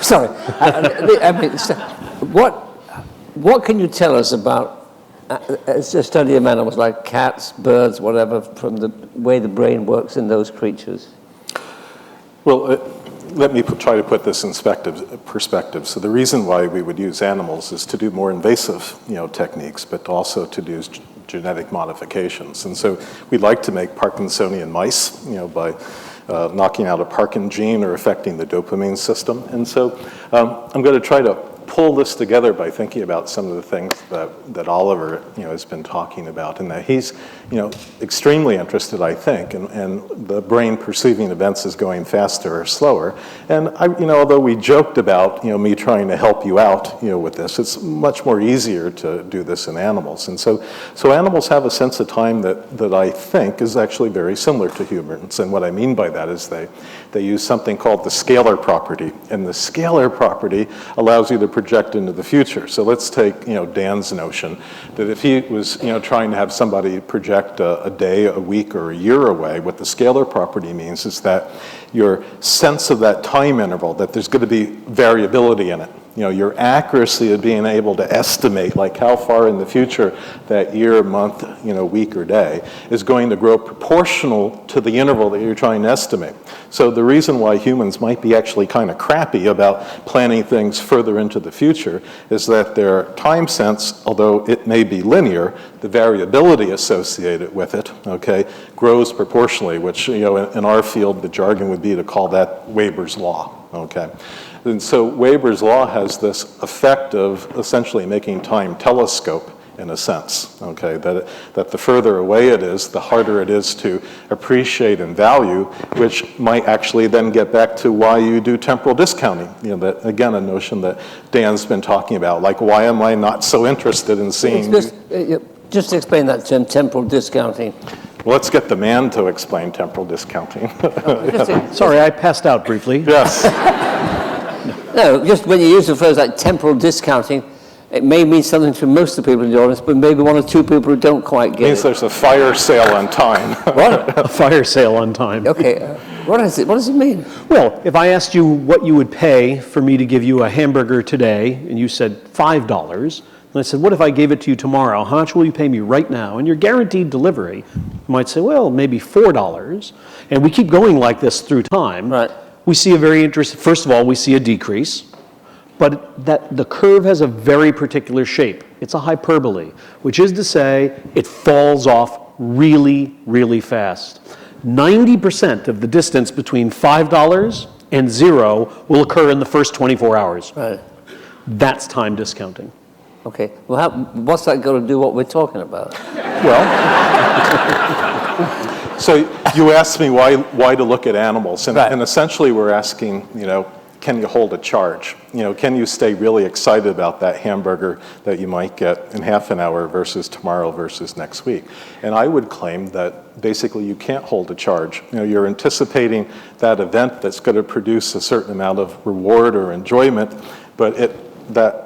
sorry. What can you tell us about a study of animals like cats, birds, whatever, from the way the brain works in those creatures? Well, let me try to put this in perspective. So the reason why we would use animals is to do more invasive, techniques, but also to do genetic modifications. And so we'd like to make Parkinsonian mice, by knocking out a Parkin gene or affecting the dopamine system. And so I'm going to try to pull this together by thinking about some of the things that Oliver, has been talking about, and that he's, extremely interested, I think, in the brain perceiving events as going faster or slower. And although we joked about, me trying to help you out, with this, it's much more easier to do this in animals. And so animals have a sense of time that I think is actually very similar to humans. And what I mean by that is they use something called the scalar property, and the scalar property allows you to project into the future. So let's take, Dan's notion that if he was, trying to have somebody project a day, a week, or a year away, what the scalar property means is that your sense of that time interval, that there's going to be variability in it. Your accuracy of being able to estimate, like how far in the future that year, month, week, or day is going to grow proportional to the interval that you're trying to estimate. So the reason why humans might be actually kind of crappy about planning things further into the future is that their time sense, although it may be linear, the variability associated with it, grows proportionally, which, in our field, the jargon would be to call that Weber's law, And so Weber's law has this effect of essentially making time telescope in a sense, that the further away it is, the harder it is to appreciate and value, which might actually then get back to why you do temporal discounting. That, again, a notion that Dan's been talking about, like, why am I not so interested in seeing... Just explain that term, temporal discounting. Well, let's get the man to explain temporal discounting. Sorry, I passed out briefly. Yes. No, just when you use the phrase like temporal discounting, it may mean something to most of the people in the audience, but maybe one or two people who don't quite get it. It means there's a fire sale on time. What? A fire sale on time. Okay, what does it mean? Well, if I asked you what you would pay for me to give you a hamburger today, and you said $5, and I said, what if I gave it to you tomorrow? How much will you pay me right now? And you're guaranteed delivery. You might say, well, maybe $4. And we keep going like this through time. Right. We see a very interesting, first of all, we see a decrease, but that the curve has a very particular shape. It's a hyperbole, which is to say it falls off really, really fast. 90% of the distance between $5 and 0 will occur in the first 24 hours. Right. That's time discounting. Okay, well, what's that got to do what we're talking about? Well, so you asked me why to look at animals, and, right. And essentially we're asking, can you hold a charge? Can you stay really excited about that hamburger that you might get in half an hour versus tomorrow versus next week? And I would claim that basically you can't hold a charge. You're anticipating that event that's going to produce a certain amount of reward or enjoyment, but that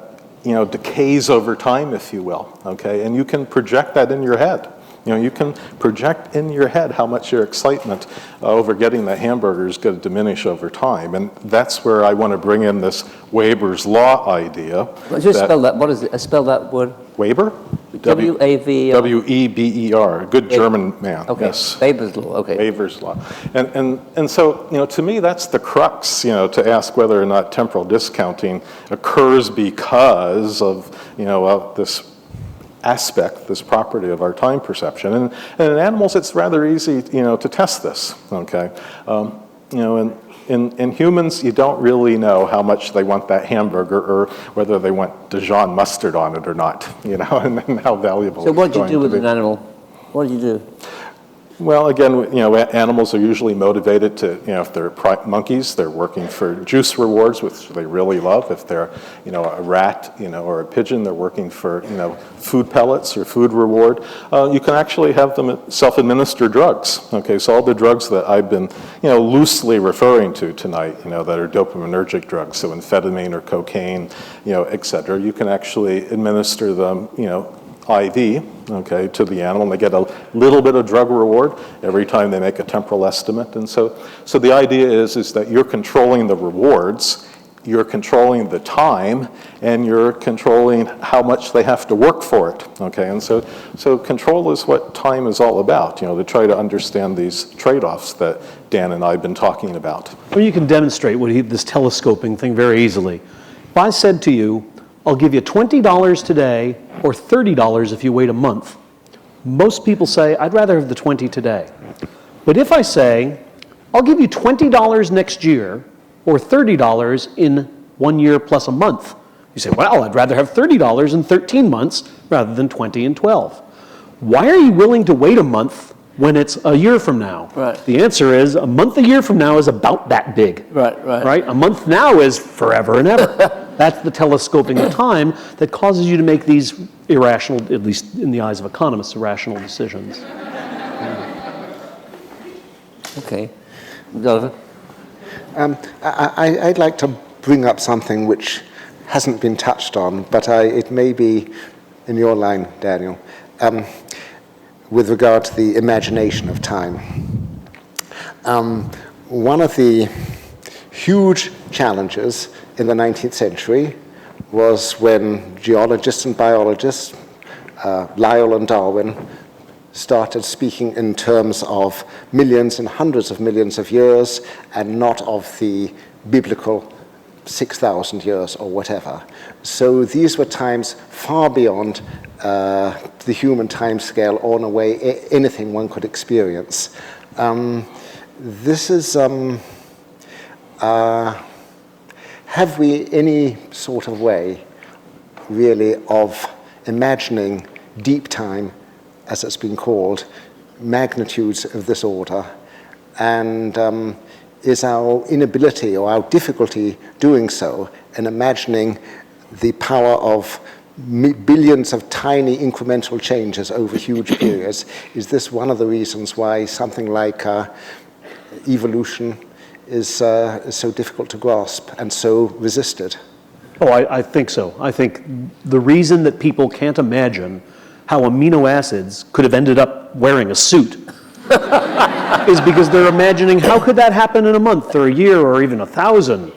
decays over time, if you will, And you can project that in your head. You can project in your head how much your excitement over getting that hamburger is going to diminish over time. And that's where I want to bring in this Weber's law idea. Just spell that. What is it? Spell that word. Weber? W-A-V-E-R. W-E-B-E-R. A good German man. Okay. Yes. Weber's law. Okay. Weber's law. And so, to me, that's the crux, to ask whether or not temporal discounting occurs because of, of this aspect, this property of our time perception. And in animals, it's rather easy, to test this, in humans, you don't really know how much they want that hamburger or whether they want Dijon mustard on it or not, and how valuable So it's what do you going do to with be. an animal? What do you do? Well, again, animals are usually motivated to, if they're monkeys, they're working for juice rewards, which they really love. If they're, a rat, or a pigeon, they're working for, food pellets or food reward. You can actually have them self-administer drugs. Okay, so all the drugs that I've been, loosely referring to tonight, that are dopaminergic drugs, so amphetamine or cocaine, et cetera, you can actually administer them, IV, okay, to the animal, and they get a little bit of drug reward every time they make a temporal estimate. And so the idea is that you're controlling the rewards, you're controlling the time, and you're controlling how much they have to work for it, okay? And so control is what time is all about, to try to understand these trade-offs that Dan and I have been talking about. Well, you can demonstrate this telescoping thing very easily. If I said to you, I'll give you $20 today or $30 if you wait a month, most people say, I'd rather have the 20 today. But if I say, I'll give you $20 next year or $30 in 1 year plus a month, you say, well, I'd rather have $30 in 13 months rather than 20 in 12. Why are you willing to wait a month when it's a year from now? Right. The answer is a month a year from now is about that big. Right? A month now is forever and ever. That's the telescoping of time that causes you to make these irrational, at least in the eyes of economists, irrational decisions. Okay. Donovan? I'd like to bring up something which hasn't been touched on, but it may be in your line, Daniel, with regard to the imagination of time. One of the huge challenges in the 19th century was when geologists and biologists, Lyell and Darwin, started speaking in terms of millions and hundreds of millions of years and not of the biblical 6,000 years or whatever. So these were times far beyond the human time scale or in a way anything one could experience. This is, have we any sort of way really of imagining deep time, as it's been called, magnitudes of this order, and is our inability or our difficulty doing so and imagining the power of billions of tiny incremental changes over huge periods, is this one of the reasons why something like evolution is so difficult to grasp and so resisted? Oh, I think so. I think the reason that people can't imagine how amino acids could have ended up wearing a suit is because they're imagining how could that happen in a month or a year or even 1,000.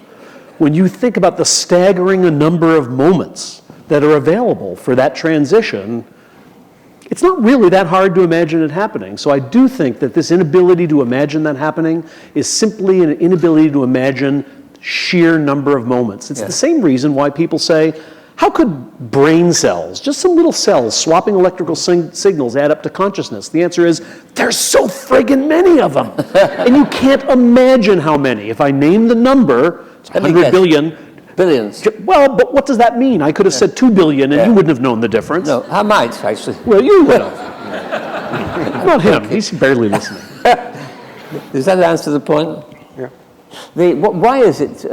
When you think about the staggering number of moments that are available for that transition, it's not really that hard to imagine it happening. So I do think that this inability to imagine that happening is simply an inability to imagine sheer number of moments. It's the same reason why people say, how could brain cells, just some little cells swapping electrical signals, add up to consciousness? The answer is, there's so friggin' many of them. And you can't imagine how many. If I name the number, it's 100 billion. Billions. Well, but what does that mean? I could have said 2 billion and you wouldn't have known the difference. No, I might, actually. Well, you would have. Not him. He's barely listening. Does that answer the point? Yeah. Why is it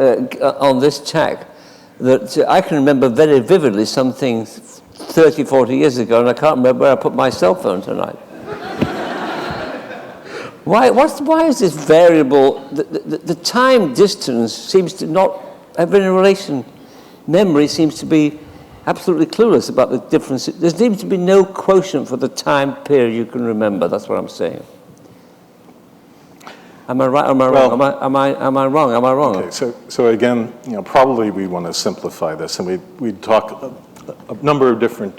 on this tack that I can remember very vividly something 30, 40 years ago, and I can't remember where I put my cell phone tonight? Why is this variable? The time distance seems to not have any relation. Memory seems to be absolutely clueless about the difference. There seems to be no quotient for the time period you can remember. That's what I'm saying. Am I right? Am I wrong? Am I wrong? Okay, so again, probably we want to simplify this, and we talk a number of different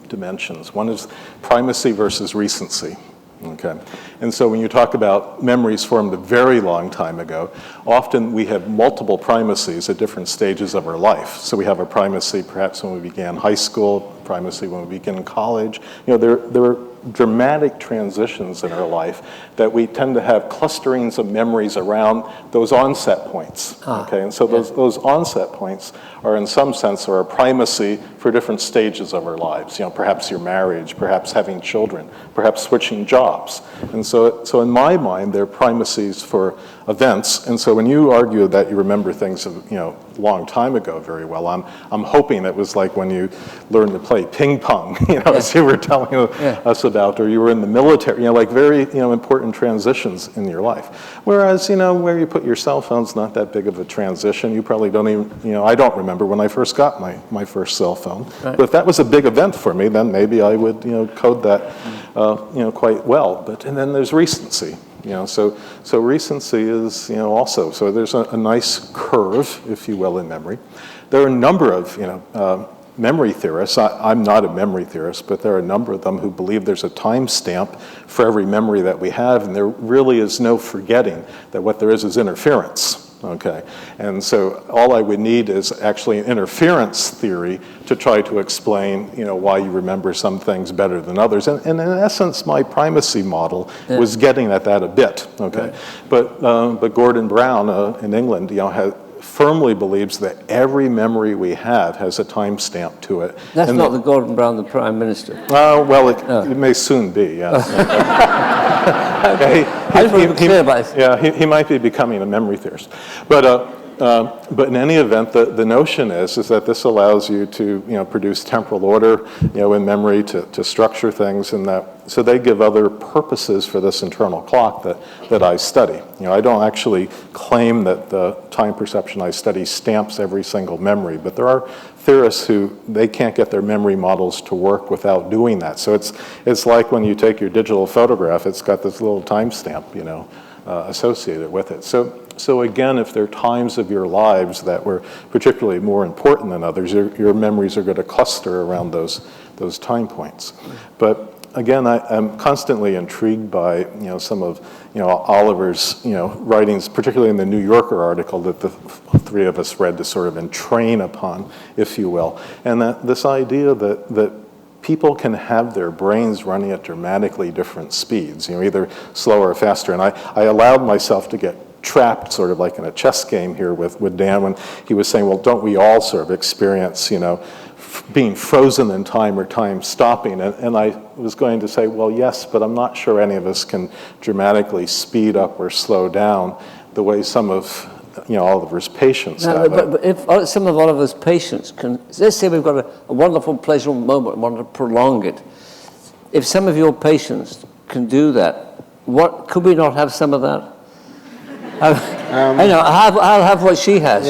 dimensions. One is primacy versus recency. Okay, and so when you talk about memories formed a very long time ago, often we have multiple primacies at different stages of our life. So we have a primacy perhaps when we began high school, primacy when we begin college. There are dramatic transitions in our life that we tend to have clusterings of memories around those onset points. Okay, and so those onset points are in some sense are a primacy for different stages of our lives. Perhaps your marriage, perhaps having children, perhaps switching jobs. And so in my mind, they're primacies for events. And so when you argue that you remember things a long time ago very well, I'm hoping it was like when you learned to play ping pong, as you were telling us about, or you were in the military, like very important transitions in your life. Whereas where you put your cell phone's not that big of a transition. You probably don't even I don't remember when I first got my first cell phone. telephone. Right. But if that was a big event for me, then maybe I would, code that, quite well. And then there's recency. So recency is, also, so there's a nice curve, if you will, in memory. There are a number of, memory theorists. I'm not a memory theorist, but there are a number of them who believe there's a timestamp for every memory that we have, and there really is no forgetting that what there is interference. Okay, and so all I would need is actually an interference theory to try to explain, why you remember some things better than others. And in essence, my primacy model was getting at that a bit. Okay, right. But Gordon Brown in England, firmly believes that every memory we have has a timestamp to it. That's not the Gordon Brown, the Prime Minister. Well, it may soon be, yes. I just want to be clear about this. Yeah, he might be becoming a memory theorist. But in any event, the notion is that this allows you to produce temporal order in memory to structure things, and so they give other purposes for this internal clock that I study. I don't actually claim that the time perception I study stamps every single memory, but there are theorists who they can't get their memory models to work without doing that. So it's like when you take your digital photograph, it's got this little timestamp, associated with it. So again, if there are times of your lives that were particularly more important than others, your memories are going to cluster around those time points. But again, I'm constantly intrigued by some of Oliver's writings, particularly in the New Yorker article that the three of us read to sort of entrain upon, if you will, and that this idea that people can have their brains running at dramatically different speeds, either slower or faster. And I allowed myself to get trapped sort of like in a chess game here with Dan when he was saying, well, don't we all sort of experience, being frozen in time or time stopping? And I was going to say, well, yes, but I'm not sure any of us can dramatically speed up or slow down the way some of Oliver's patients have. But if some of Oliver's patients can, let's say we've got a wonderful, pleasurable moment and want to prolong it. If some of your patients can do that, could we not have some of that? I know, I'll have what she has.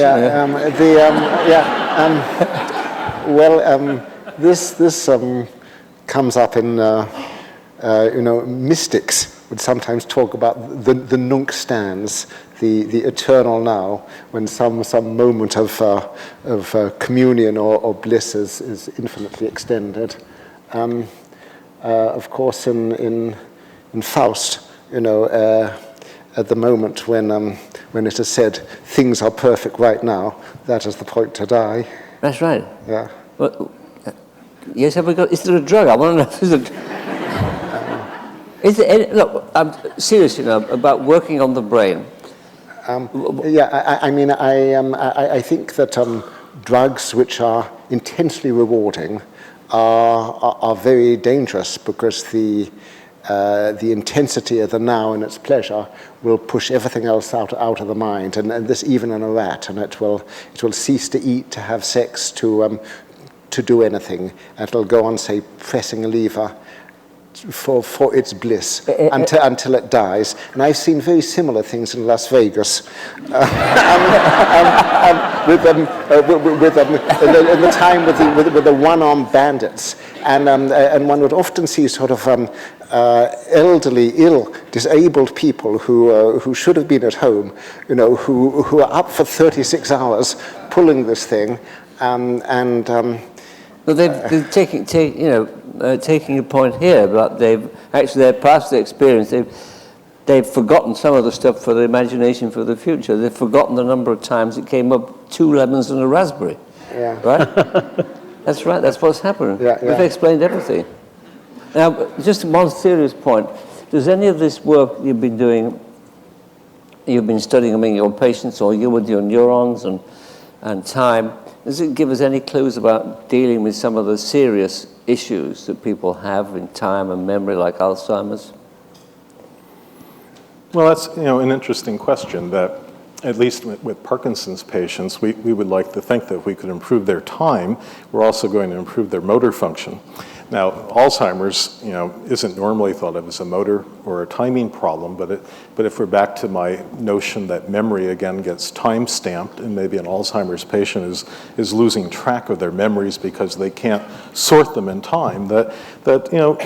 This comes up in, mystics would sometimes talk about the nunc stans, the eternal now, when some moment of communion or bliss is infinitely extended. Of course, in Faust, at the moment when it is said things are perfect right now, that is the point to die. That's right. Yeah. Well, yes, have we got? Is there a drug? I want to know if there's Is there any, look, I'm serious, about working on the brain. I think that drugs which are intensely rewarding are very dangerous because the intensity of the now and its pleasure will push everything else out of the mind, and this even in a rat, and it will cease to eat, to have sex, to do anything, and it'll go on, say, pressing a lever for its bliss until it dies. And I've seen very similar things in Las Vegas in the time with the one-armed bandits, and one would often see sort of elderly, ill, disabled people who should have been at home, who are up for 36 hours pulling this thing, Well, they're taking a point here, but they're past the experience. They've forgotten some of the stuff for the imagination for the future. They've forgotten the number of times it came up 2 lemons and a raspberry. Yeah. Right? That's right. That's what's happening. Yeah. We've explained everything. Now, just one serious point. Does any of this work you've been doing, you've been studying among your patients, or you with your neurons and time, does it give us any clues about dealing with some of the serious issues that people have in time and memory, like Alzheimer's? Well, that's an interesting question. That at least with Parkinson's patients, we would like to think that if we could improve their time, we're also going to improve their motor function. Now, Alzheimer's, isn't normally thought of as a motor or a timing problem, but if we're back to my notion that memory again gets time-stamped, and maybe an Alzheimer's patient is losing track of their memories because they can't sort them in time, that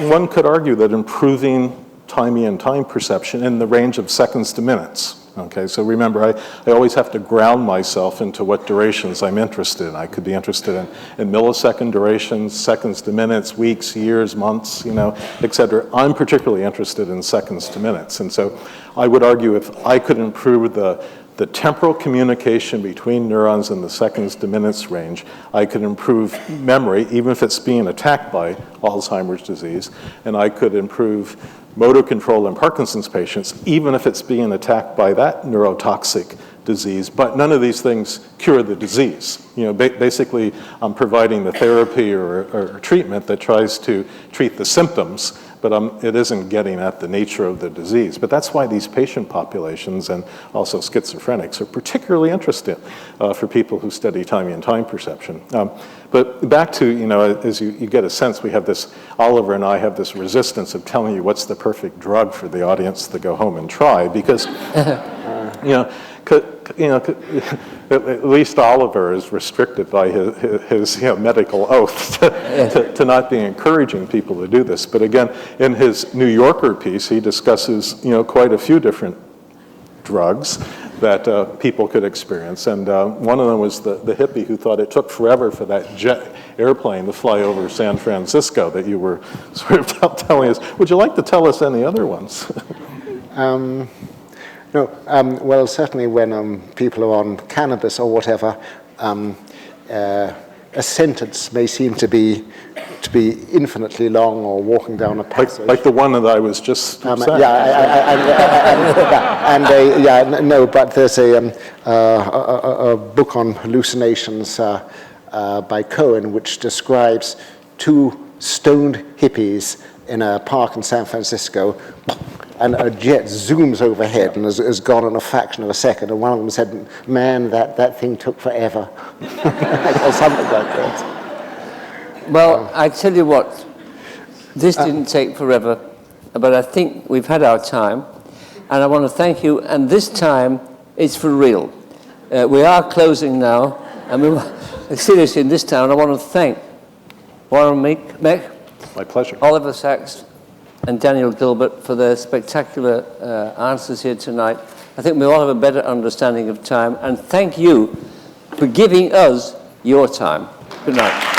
one could argue that improving timing and time perception in the range of seconds to minutes. Okay, so remember, I always have to ground myself into what durations I'm interested in. I could be interested in millisecond durations, seconds to minutes, weeks, years, months, et cetera. I'm particularly interested in seconds to minutes. And so I would argue if I could improve the temporal communication between neurons in the seconds to minutes range, I could improve memory, even if it's being attacked by Alzheimer's disease, and I could improve motor control in Parkinson's patients, even if it's being attacked by that neurotoxic disease. But none of these things cure the disease. Basically, I'm providing the therapy or treatment that tries to treat the symptoms, but it isn't getting at the nature of the disease. But that's why these patient populations, and also schizophrenics, are particularly interesting for people who study timing and time perception. But back to, as you get a sense, we have this, Oliver and I have this resistance of telling you what's the perfect drug for the audience to go home and try, because, at least Oliver is restricted by his medical oath to not be encouraging people to do this. But again, in his New Yorker piece, he discusses quite a few different drugs that people could experience. And one of them was the hippie who thought it took forever for that jet airplane to fly over San Francisco that you were sort of telling us. Would you like to tell us any other ones? No, well, certainly when people are on cannabis or whatever, a sentence may seem to be infinitely long, or walking down a passage. Like the one that I was just saying. But there's a book on hallucinations by Cohen, which describes two stoned hippies in a park in San Francisco, and a jet zooms overhead and is gone in a fraction of a second, and one of them said, "Man, that thing took forever," or something like that. Well, I tell you what, this didn't take forever, but I think we've had our time, and I want to thank you, and this time it's for real. We are closing now, and seriously, in this town, I want to thank Warren Meck, My pleasure. Oliver Sacks, and Daniel Gilbert for their spectacular answers here tonight. I think we all have a better understanding of time, and thank you for giving us your time. Good night.